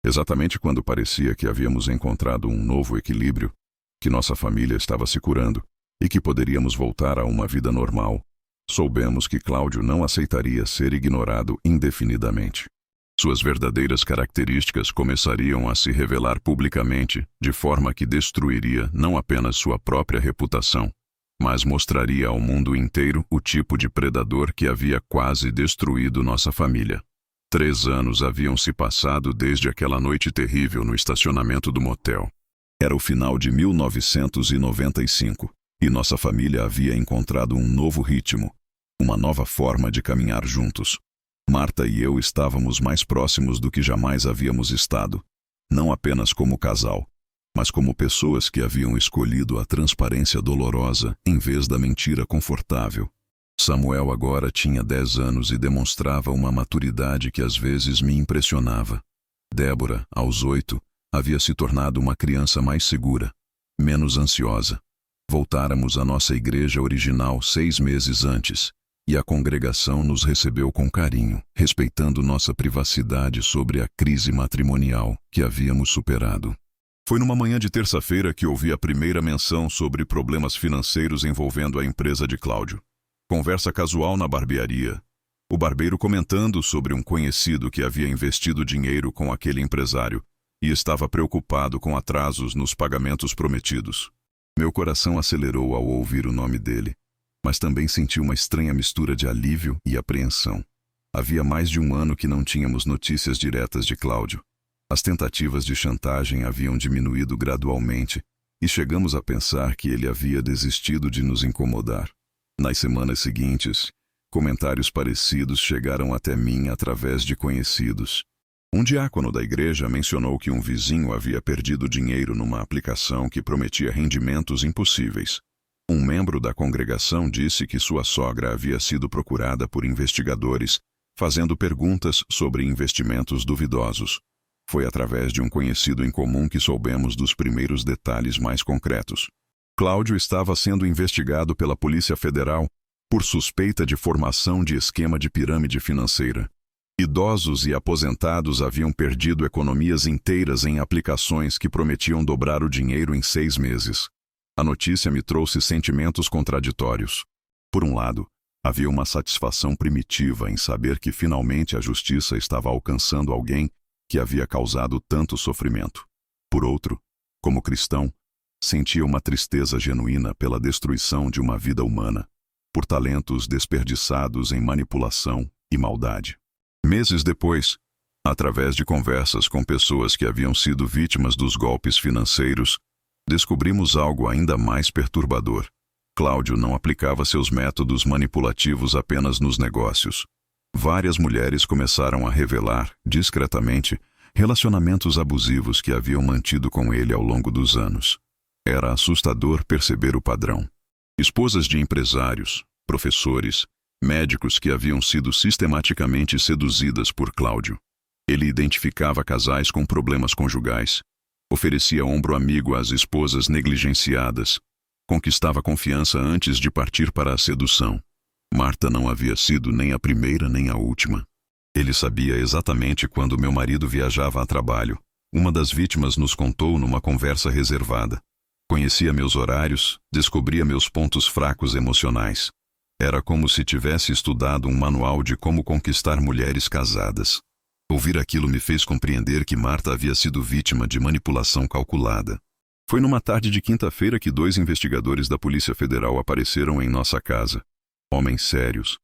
Exatamente quando parecia que havíamos encontrado um novo equilíbrio, que nossa família estava se curando e que poderíamos voltar a uma vida normal, soubemos que Cláudio não aceitaria ser ignorado indefinidamente. Suas verdadeiras características começariam a se revelar publicamente, de forma que destruiria não apenas sua própria reputação, mas mostraria ao mundo inteiro o tipo de predador que havia quase destruído nossa família. 3 anos haviam se passado desde aquela noite terrível no estacionamento do motel. Era o final de 1995, e nossa família havia encontrado um novo ritmo, uma nova forma de caminhar juntos. Marta e eu estávamos mais próximos do que jamais havíamos estado, não apenas como casal, mas como pessoas que haviam escolhido a transparência dolorosa em vez da mentira confortável. Samuel agora tinha 10 anos e demonstrava uma maturidade que às vezes me impressionava. Débora, aos 8, havia se tornado uma criança mais segura, menos ansiosa. Voltáramos à nossa igreja original 6 meses antes, e a congregação nos recebeu com carinho, respeitando nossa privacidade sobre a crise matrimonial que havíamos superado. Foi numa manhã de terça-feira que ouvi a primeira menção sobre problemas financeiros envolvendo a empresa de Cláudio. Conversa casual na barbearia. O barbeiro comentando sobre um conhecido que havia investido dinheiro com aquele empresário e estava preocupado com atrasos nos pagamentos prometidos. Meu coração acelerou ao ouvir o nome dele, mas também senti uma estranha mistura de alívio e apreensão. Havia mais de 1 ano que não tínhamos notícias diretas de Cláudio. As tentativas de chantagem haviam diminuído gradualmente e chegamos a pensar que ele havia desistido de nos incomodar. Nas semanas seguintes, comentários parecidos chegaram até mim através de conhecidos. Um diácono da igreja mencionou que um vizinho havia perdido dinheiro numa aplicação que prometia rendimentos impossíveis. Um membro da congregação disse que sua sogra havia sido procurada por investigadores, fazendo perguntas sobre investimentos duvidosos. Foi através de um conhecido em comum que soubemos dos primeiros detalhes mais concretos. Cláudio estava sendo investigado pela Polícia Federal por suspeita de formação de esquema de pirâmide financeira. Idosos e aposentados haviam perdido economias inteiras em aplicações que prometiam dobrar o dinheiro em 6 meses. A notícia me trouxe sentimentos contraditórios. Por um lado, havia uma satisfação primitiva em saber que finalmente a justiça estava alcançando alguém que havia causado tanto sofrimento. Por outro, como cristão, sentia uma tristeza genuína pela destruição de uma vida humana, por talentos desperdiçados em manipulação e maldade. Meses depois, através de conversas com pessoas que haviam sido vítimas dos golpes financeiros, descobrimos algo ainda mais perturbador. Cláudio não aplicava seus métodos manipulativos apenas nos negócios. Várias mulheres começaram a revelar, discretamente, relacionamentos abusivos que haviam mantido com ele ao longo dos anos. Era assustador perceber o padrão. Esposas de empresários, professores, médicos que haviam sido sistematicamente seduzidas por Cláudio. Ele identificava casais com problemas conjugais, oferecia ombro amigo às esposas negligenciadas, conquistava confiança antes de partir para a sedução. Marta não havia sido nem a primeira nem a última. Ele sabia exatamente quando meu marido viajava a trabalho. Uma das vítimas nos contou numa conversa reservada. Conhecia meus horários, descobria meus pontos fracos emocionais. Era como se tivesse estudado um manual de como conquistar mulheres casadas. Ouvir aquilo me fez compreender que Marta havia sido vítima de manipulação calculada. Foi numa tarde de quinta-feira que 2 investigadores da Polícia Federal apareceram em nossa casa. Homens sérios,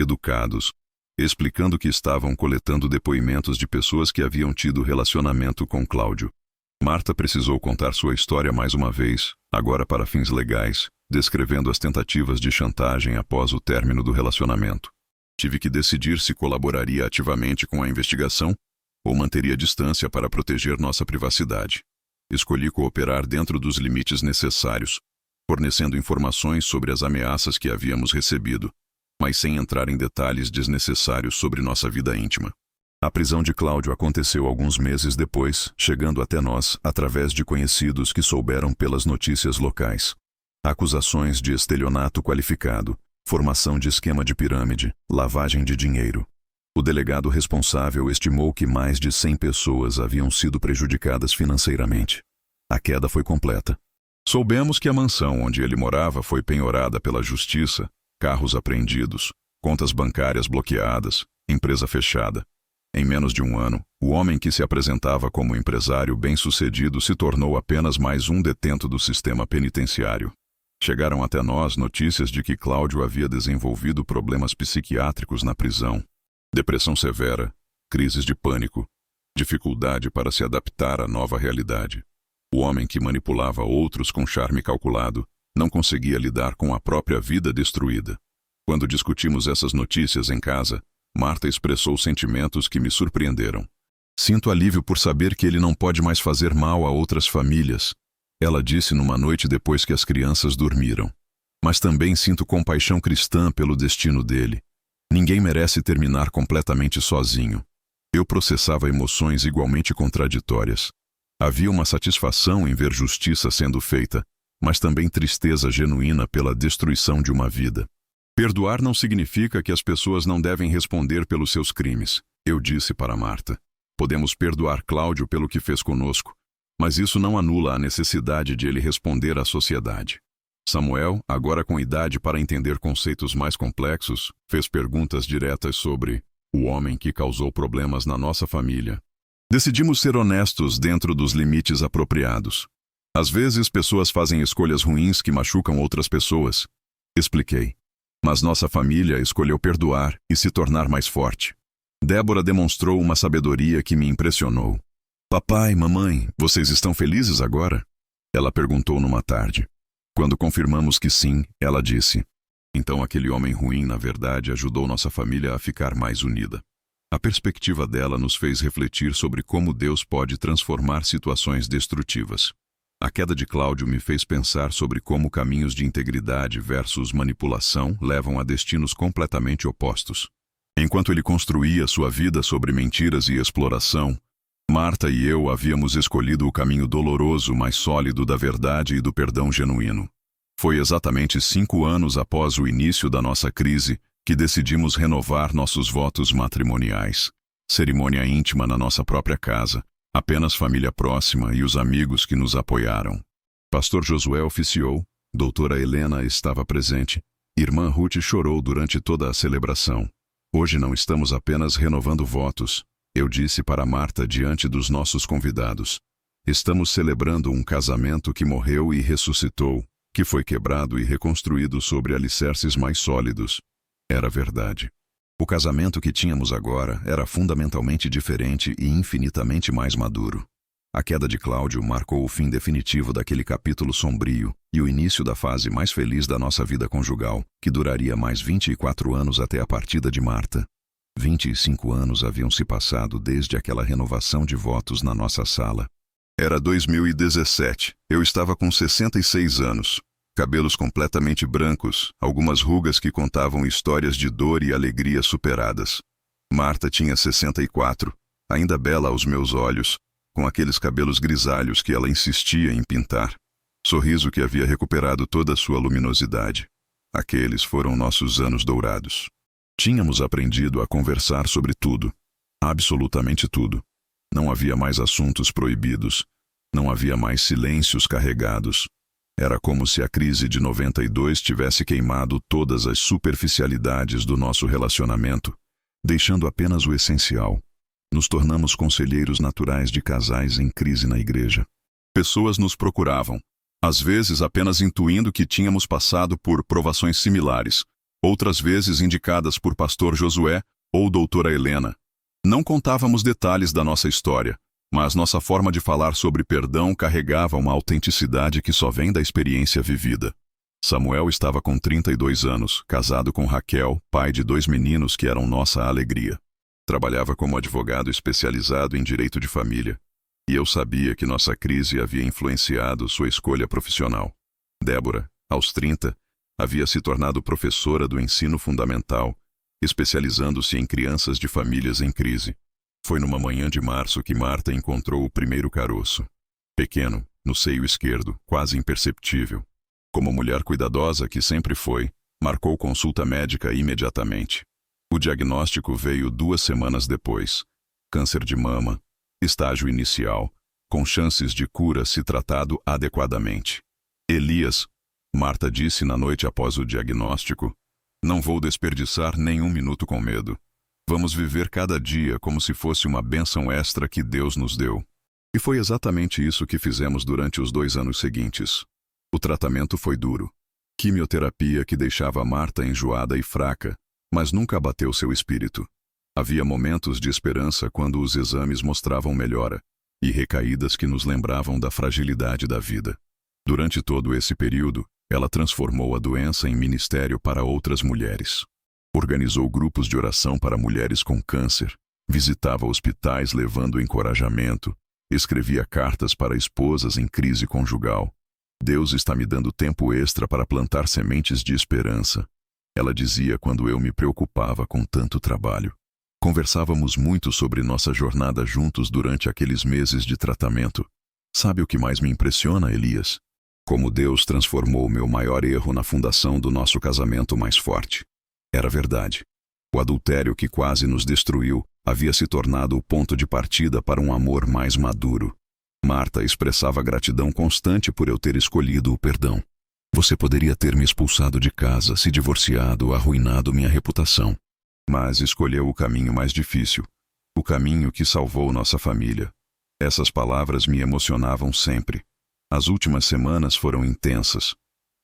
educados, explicando que estavam coletando depoimentos de pessoas que haviam tido relacionamento com Cláudio. Marta precisou contar sua história mais uma vez, agora para fins legais, descrevendo as tentativas de chantagem após o término do relacionamento. Tive que decidir se colaboraria ativamente com a investigação ou manteria distância para proteger nossa privacidade. Escolhi cooperar dentro dos limites necessários, fornecendo informações sobre as ameaças que havíamos recebido, mas sem entrar em detalhes desnecessários sobre nossa vida íntima. A prisão de Cláudio aconteceu alguns meses depois, chegando até nós através de conhecidos que souberam pelas notícias locais. Acusações de estelionato qualificado, formação de esquema de pirâmide, lavagem de dinheiro. O delegado responsável estimou que mais de 100 pessoas haviam sido prejudicadas financeiramente. A queda foi completa. Soubemos que a mansão onde ele morava foi penhorada pela justiça, carros apreendidos, contas bancárias bloqueadas, empresa fechada. Em menos de um ano, o homem que se apresentava como empresário bem-sucedido se tornou apenas mais um detento do sistema penitenciário. Chegaram até nós notícias de que Cláudio havia desenvolvido problemas psiquiátricos na prisão. Depressão severa, crises de pânico, dificuldade para se adaptar à nova realidade. O homem que manipulava outros com charme calculado não conseguia lidar com a própria vida destruída. Quando discutimos essas notícias em casa, Marta expressou sentimentos que me surpreenderam. Sinto alívio por saber que ele não pode mais fazer mal a outras famílias, ela disse numa noite depois que as crianças dormiram. Mas também sinto compaixão cristã pelo destino dele. Ninguém merece terminar completamente sozinho. Eu processava emoções igualmente contraditórias. Havia uma satisfação em ver justiça sendo feita, mas também tristeza genuína pela destruição de uma vida. Perdoar não significa que as pessoas não devem responder pelos seus crimes, eu disse para Marta. Podemos perdoar Cláudio pelo que fez conosco, mas isso não anula a necessidade de ele responder à sociedade. Samuel, agora com idade para entender conceitos mais complexos, fez perguntas diretas sobre o homem que causou problemas na nossa família. Decidimos ser honestos dentro dos limites apropriados. Às vezes, pessoas fazem escolhas ruins que machucam outras pessoas. Expliquei. Mas nossa família escolheu perdoar e se tornar mais forte. Débora demonstrou uma sabedoria que me impressionou. Papai, mamãe, vocês estão felizes agora? Ela perguntou numa tarde. Quando confirmamos que sim, ela disse. Então aquele homem ruim, na verdade, ajudou nossa família a ficar mais unida. A perspectiva dela nos fez refletir sobre como Deus pode transformar situações destrutivas. A queda de Cláudio me fez pensar sobre como caminhos de integridade versus manipulação levam a destinos completamente opostos. Enquanto ele construía sua vida sobre mentiras e exploração, Marta e eu havíamos escolhido o caminho doloroso, mais sólido da verdade e do perdão genuíno. Foi exatamente 5 anos após o início da nossa crise que decidimos renovar nossos votos matrimoniais. Cerimônia íntima na nossa própria casa. Apenas família próxima e os amigos que nos apoiaram. Pastor Josué oficiou, doutora Helena estava presente, irmã Ruth chorou durante toda a celebração. Hoje não estamos apenas renovando votos, eu disse para Marta diante dos nossos convidados. Estamos celebrando um casamento que morreu e ressuscitou, que foi quebrado e reconstruído sobre alicerces mais sólidos. Era verdade. O casamento que tínhamos agora era fundamentalmente diferente e infinitamente mais maduro. A queda de Cláudio marcou o fim definitivo daquele capítulo sombrio e o início da fase mais feliz da nossa vida conjugal, que duraria mais 24 anos até a partida de Marta. 25 anos haviam se passado desde aquela renovação de votos na nossa sala. Era 2017. Eu estava com 66 anos. Cabelos completamente brancos, algumas rugas que contavam histórias de dor e alegria superadas. Marta tinha 64, ainda bela aos meus olhos, com aqueles cabelos grisalhos que ela insistia em pintar. Sorriso que havia recuperado toda a sua luminosidade. Aqueles foram nossos anos dourados. Tínhamos aprendido a conversar sobre tudo, absolutamente tudo. Não havia mais assuntos proibidos, não havia mais silêncios carregados. Era como se a crise de 92 tivesse queimado todas as superficialidades do nosso relacionamento, deixando apenas o essencial. Nos tornamos conselheiros naturais de casais em crise na igreja. Pessoas nos procuravam, às vezes apenas intuindo que tínhamos passado por provações similares, outras vezes indicadas por pastor Josué ou doutora Helena. Não contávamos detalhes da nossa história, mas nossa forma de falar sobre perdão carregava uma autenticidade que só vem da experiência vivida. Samuel estava com 32 anos, casado com Raquel, pai de 2 meninos que eram nossa alegria. Trabalhava como advogado especializado em direito de família, e eu sabia que nossa crise havia influenciado sua escolha profissional. Débora, aos 30, havia se tornado professora do ensino fundamental, especializando-se em crianças de famílias em crise. Foi numa manhã de março que Marta encontrou o primeiro caroço. Pequeno, no seio esquerdo, quase imperceptível. Como mulher cuidadosa que sempre foi, marcou consulta médica imediatamente. O diagnóstico veio 2 semanas depois. Câncer de mama, estágio inicial, com chances de cura se tratado adequadamente. Elias, Marta disse na noite após o diagnóstico, não vou desperdiçar nenhum minuto com medo. Vamos viver cada dia como se fosse uma bênção extra que Deus nos deu. E foi exatamente isso que fizemos durante os 2 anos seguintes. O tratamento foi duro. Quimioterapia que deixava Marta enjoada e fraca, mas nunca abateu seu espírito. Havia momentos de esperança quando os exames mostravam melhora, e recaídas que nos lembravam da fragilidade da vida. Durante todo esse período, ela transformou a doença em ministério para outras mulheres. Organizou grupos de oração para mulheres com câncer, visitava hospitais levando encorajamento, escrevia cartas para esposas em crise conjugal. Deus está me dando tempo extra para plantar sementes de esperança, ela dizia quando eu me preocupava com tanto trabalho. Conversávamos muito sobre nossa jornada juntos durante aqueles meses de tratamento. Sabe o que mais me impressiona, Elias? Como Deus transformou meu maior erro na fundação do nosso casamento mais forte. Era verdade. O adultério que quase nos destruiu havia se tornado o ponto de partida para um amor mais maduro. Marta expressava gratidão constante por eu ter escolhido o perdão. Você poderia ter me expulsado de casa, se divorciado, arruinado minha reputação. Mas escolheu o caminho mais difícil, o caminho que salvou nossa família. Essas palavras me emocionavam sempre. As últimas semanas foram intensas.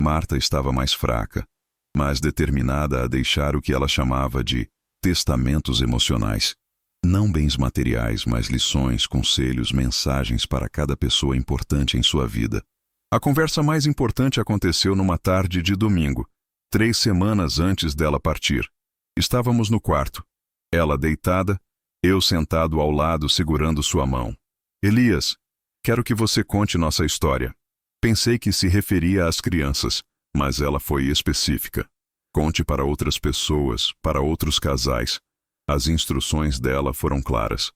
Marta estava mais fraca, mas determinada a deixar o que ela chamava de testamentos emocionais. Não bens materiais, mas lições, conselhos, mensagens para cada pessoa importante em sua vida. A conversa mais importante aconteceu numa tarde de domingo, 3 semanas antes dela partir. Estávamos no quarto. Ela deitada, eu sentado ao lado segurando sua mão. Elias, quero que você conte nossa história. Pensei que se referia às crianças, mas ela foi específica. Conte para outras pessoas, para outros casais. As instruções dela foram claras.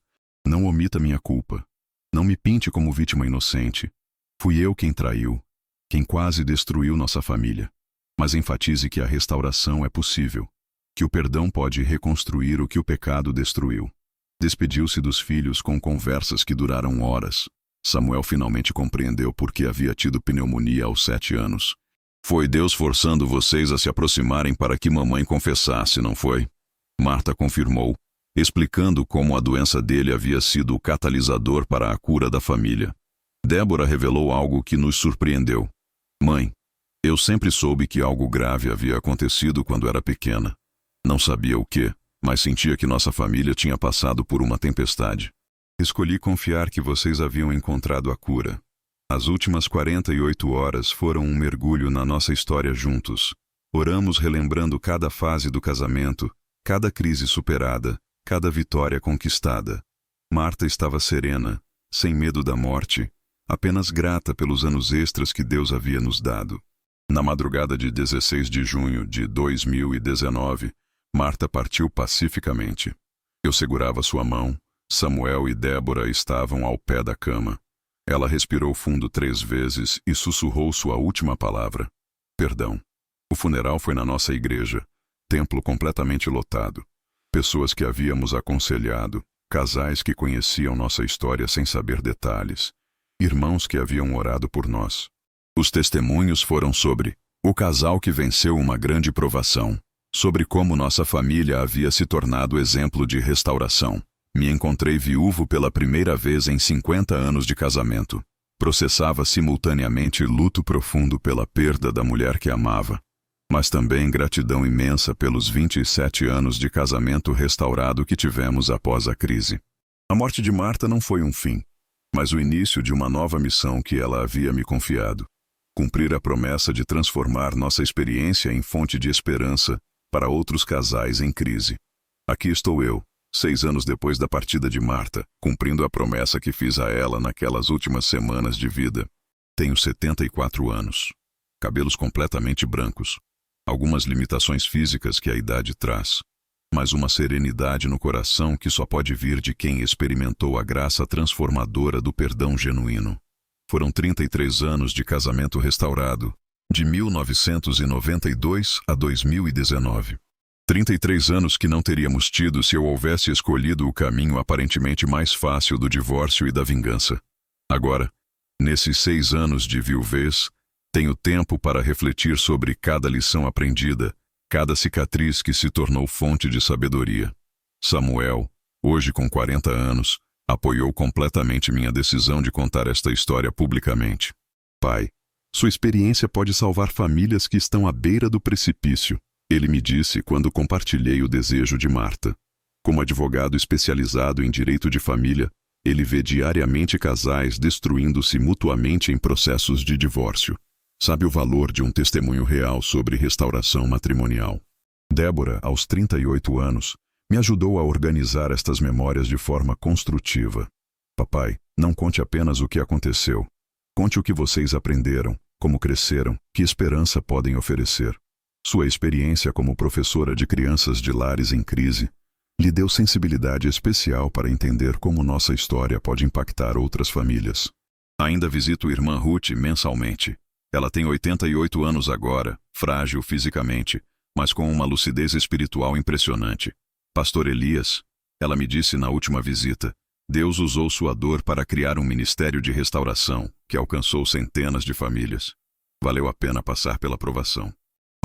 Não omita minha culpa. Não me pinte como vítima inocente. Fui eu quem traiu, quem quase destruiu nossa família. Mas enfatize que a restauração é possível, que o perdão pode reconstruir o que o pecado destruiu. Despediu-se dos filhos com conversas que duraram horas. Samuel finalmente compreendeu por que havia tido pneumonia aos 7 anos. Foi Deus forçando vocês a se aproximarem para que mamãe confessasse, não foi? Marta confirmou, explicando como a doença dele havia sido o catalisador para a cura da família. Débora revelou algo que nos surpreendeu. Mãe, eu sempre soube que algo grave havia acontecido quando era pequena. Não sabia o que, mas sentia que nossa família tinha passado por uma tempestade. Escolhi confiar que vocês haviam encontrado a cura. As últimas 48 horas foram um mergulho na nossa história juntos. Oramos relembrando cada fase do casamento, cada crise superada, cada vitória conquistada. Marta estava serena, sem medo da morte, apenas grata pelos anos extras que Deus havia nos dado. Na madrugada de 16 de junho de 2019, Marta partiu pacificamente. Eu segurava sua mão, Samuel e Débora estavam ao pé da cama. Ela respirou fundo 3 vezes e sussurrou sua última palavra. Perdão. O funeral foi na nossa igreja, templo completamente lotado. Pessoas que havíamos aconselhado, casais que conheciam nossa história sem saber detalhes, irmãos que haviam orado por nós. Os testemunhos foram sobre o casal que venceu uma grande provação, sobre como nossa família havia se tornado exemplo de restauração. Me encontrei viúvo pela primeira vez em 50 anos de casamento. Processava simultaneamente luto profundo pela perda da mulher que amava, mas também gratidão imensa pelos 27 anos de casamento restaurado que tivemos após a crise. A morte de Marta não foi um fim, mas o início de uma nova missão que ela havia me confiado. Cumprir a promessa de transformar nossa experiência em fonte de esperança para outros casais em crise. Aqui estou eu, 6 anos depois da partida de Marta, cumprindo a promessa que fiz a ela naquelas últimas semanas de vida. Tenho 74 anos, cabelos completamente brancos, algumas limitações físicas que a idade traz, mas uma serenidade no coração que só pode vir de quem experimentou a graça transformadora do perdão genuíno. Foram 33 anos de casamento restaurado, de 1992 a 2019. 33 anos que não teríamos tido se eu houvesse escolhido o caminho aparentemente mais fácil do divórcio e da vingança. Agora, nesses 6 anos de viuvez, tenho tempo para refletir sobre cada lição aprendida, cada cicatriz que se tornou fonte de sabedoria. Samuel, hoje com 40 anos, apoiou completamente minha decisão de contar esta história publicamente. Pai, sua experiência pode salvar famílias que estão à beira do precipício, ele me disse quando compartilhei o desejo de Marta. Como advogado especializado em direito de família, ele vê diariamente casais destruindo-se mutuamente em processos de divórcio. Sabe o valor de um testemunho real sobre restauração matrimonial. Débora, aos 38 anos, me ajudou a organizar estas memórias de forma construtiva. Papai, não conte apenas o que aconteceu. Conte o que vocês aprenderam, como cresceram, que esperança podem oferecer. Sua experiência como professora de crianças de lares em crise lhe deu sensibilidade especial para entender como nossa história pode impactar outras famílias. Ainda visito irmã Ruth mensalmente. Ela tem 88 anos agora, frágil fisicamente, mas com uma lucidez espiritual impressionante. Pastor Elias, ela me disse na última visita, Deus usou sua dor para criar um ministério de restauração que alcançou centenas de famílias. Valeu a pena passar pela provação.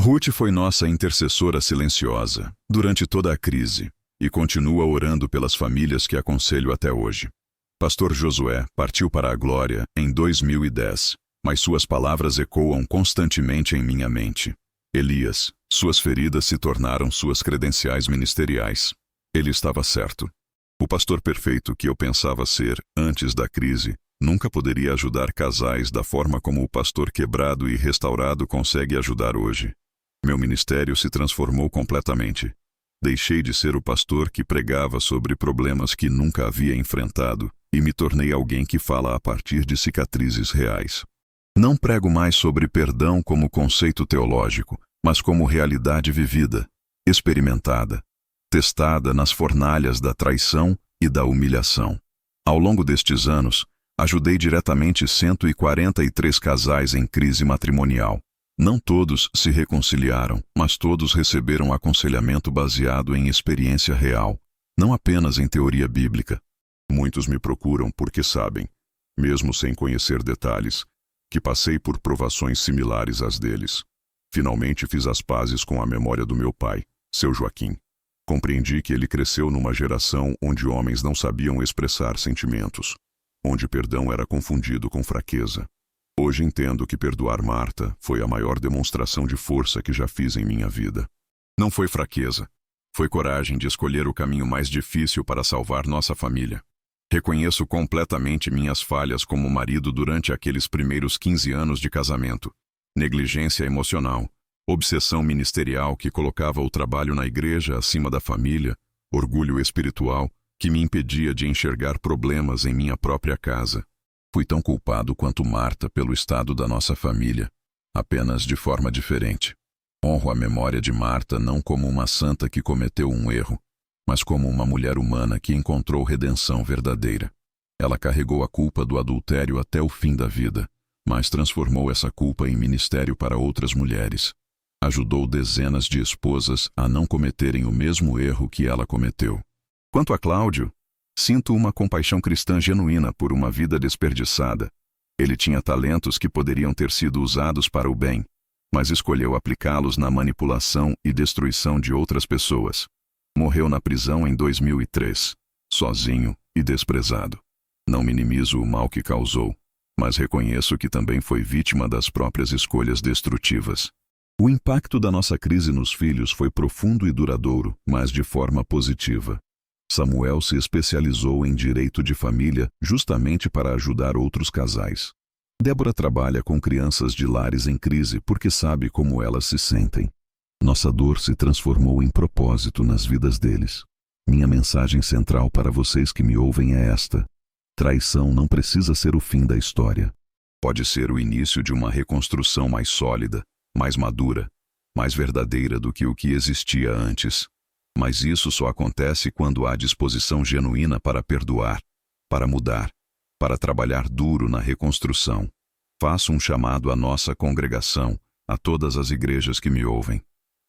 Ruth foi nossa intercessora silenciosa durante toda a crise e continua orando pelas famílias que aconselho até hoje. Pastor Josué partiu para a glória em 2010, mas suas palavras ecoam constantemente em minha mente. Elias, suas feridas se tornaram suas credenciais ministeriais. Ele estava certo. O pastor perfeito que eu pensava ser antes da crise nunca poderia ajudar casais da forma como o pastor quebrado e restaurado consegue ajudar hoje. Meu ministério se transformou completamente. Deixei de ser o pastor que pregava sobre problemas que nunca havia enfrentado e me tornei alguém que fala a partir de cicatrizes reais. Não prego mais sobre perdão como conceito teológico, mas como realidade vivida, experimentada, testada nas fornalhas da traição e da humilhação. Ao longo destes anos, ajudei diretamente 143 casais em crise matrimonial. Não todos se reconciliaram, mas todos receberam aconselhamento baseado em experiência real, não apenas em teoria bíblica. Muitos me procuram porque sabem, mesmo sem conhecer detalhes, que passei por provações similares às deles. Finalmente fiz as pazes com a memória do meu pai, seu Joaquim. Compreendi que ele cresceu numa geração onde homens não sabiam expressar sentimentos, onde perdão era confundido com fraqueza. Hoje entendo que perdoar Marta foi a maior demonstração de força que já fiz em minha vida. Não foi fraqueza, foi coragem de escolher o caminho mais difícil para salvar nossa família. Reconheço completamente minhas falhas como marido durante aqueles primeiros 15 anos de casamento. Negligência emocional, obsessão ministerial que colocava o trabalho na igreja acima da família, orgulho espiritual que me impedia de enxergar problemas em minha própria casa. Fui tão culpado quanto Marta pelo estado da nossa família, apenas de forma diferente. Honro a memória de Marta não como uma santa que cometeu um erro, mas como uma mulher humana que encontrou redenção verdadeira. Ela carregou a culpa do adultério até o fim da vida, mas transformou essa culpa em ministério para outras mulheres. Ajudou dezenas de esposas a não cometerem o mesmo erro que ela cometeu. Quanto a Cláudio, sinto uma compaixão cristã genuína por uma vida desperdiçada, Ele tinha talentos que poderiam ter sido usados para o bem, mas escolheu aplicá-los na manipulação e destruição de outras pessoas. Morreu na prisão em 2003, sozinho e desprezado. Não minimizo o mal que causou, mas reconheço que também foi vítima das próprias escolhas destrutivas. O impacto da nossa crise nos filhos foi profundo e duradouro, mas de forma positiva. Samuel se especializou em direito de família justamente para ajudar outros casais. Débora trabalha com crianças de lares em crise porque sabe como elas se sentem. Nossa dor se transformou em propósito nas vidas deles. Minha mensagem central para vocês que me ouvem é esta: traição não precisa ser o fim da história. Pode ser o início de uma reconstrução mais sólida, mais madura, mais verdadeira do que o que existia antes. Mas isso só acontece quando há disposição genuína para perdoar, para mudar, para trabalhar duro na reconstrução. Faço um chamado à nossa congregação, a todas as igrejas que me ouvem.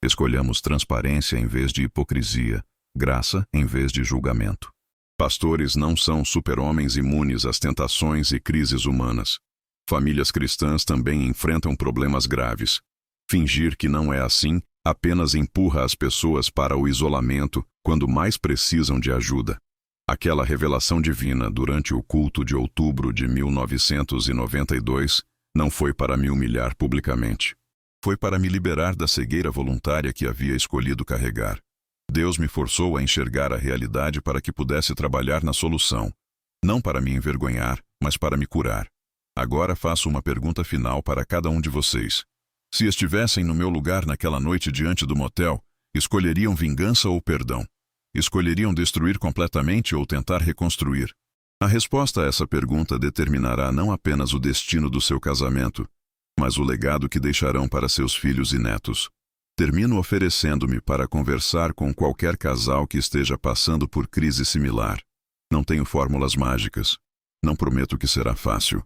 Escolhamos transparência em vez de hipocrisia, graça em vez de julgamento. Pastores não são super-homens imunes às tentações e crises humanas. Famílias cristãs também enfrentam problemas graves. Fingir que não é assim apenas empurra as pessoas para o isolamento quando mais precisam de ajuda. Aquela revelação divina durante o culto de outubro de 1992 não foi para me humilhar publicamente. Foi para me liberar da cegueira voluntária que havia escolhido carregar. Deus me forçou a enxergar a realidade para que pudesse trabalhar na solução. Não para me envergonhar, mas para me curar. Agora faço uma pergunta final para cada um de vocês. Se estivessem no meu lugar naquela noite diante do motel, escolheriam vingança ou perdão? Escolheriam destruir completamente ou tentar reconstruir? A resposta a essa pergunta determinará não apenas o destino do seu casamento, mas o legado que deixarão para seus filhos e netos. Termino oferecendo-me para conversar com qualquer casal que esteja passando por crise similar. Não tenho fórmulas mágicas. Não prometo que será fácil.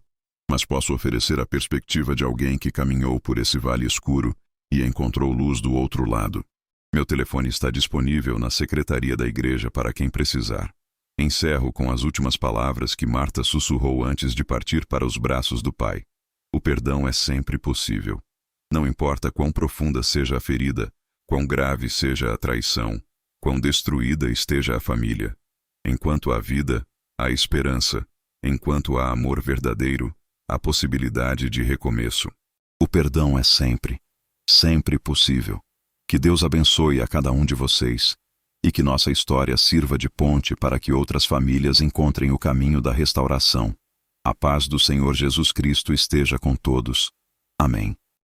Mas posso oferecer a perspectiva de alguém que caminhou por esse vale escuro e encontrou luz do outro lado. Meu telefone está disponível na secretaria da igreja para quem precisar. Encerro com as últimas palavras que Marta sussurrou antes de partir para os braços do Pai. O perdão é sempre possível. Não importa quão profunda seja a ferida, quão grave seja a traição, quão destruída esteja a família. Enquanto há vida, há esperança. Enquanto há amor verdadeiro, há possibilidade de recomeço. O perdão é sempre, sempre possível. Que Deus abençoe a cada um de vocês e que nossa história sirva de ponte para que outras famílias encontrem o caminho da restauração. A paz do Senhor Jesus Cristo esteja com todos. Amém.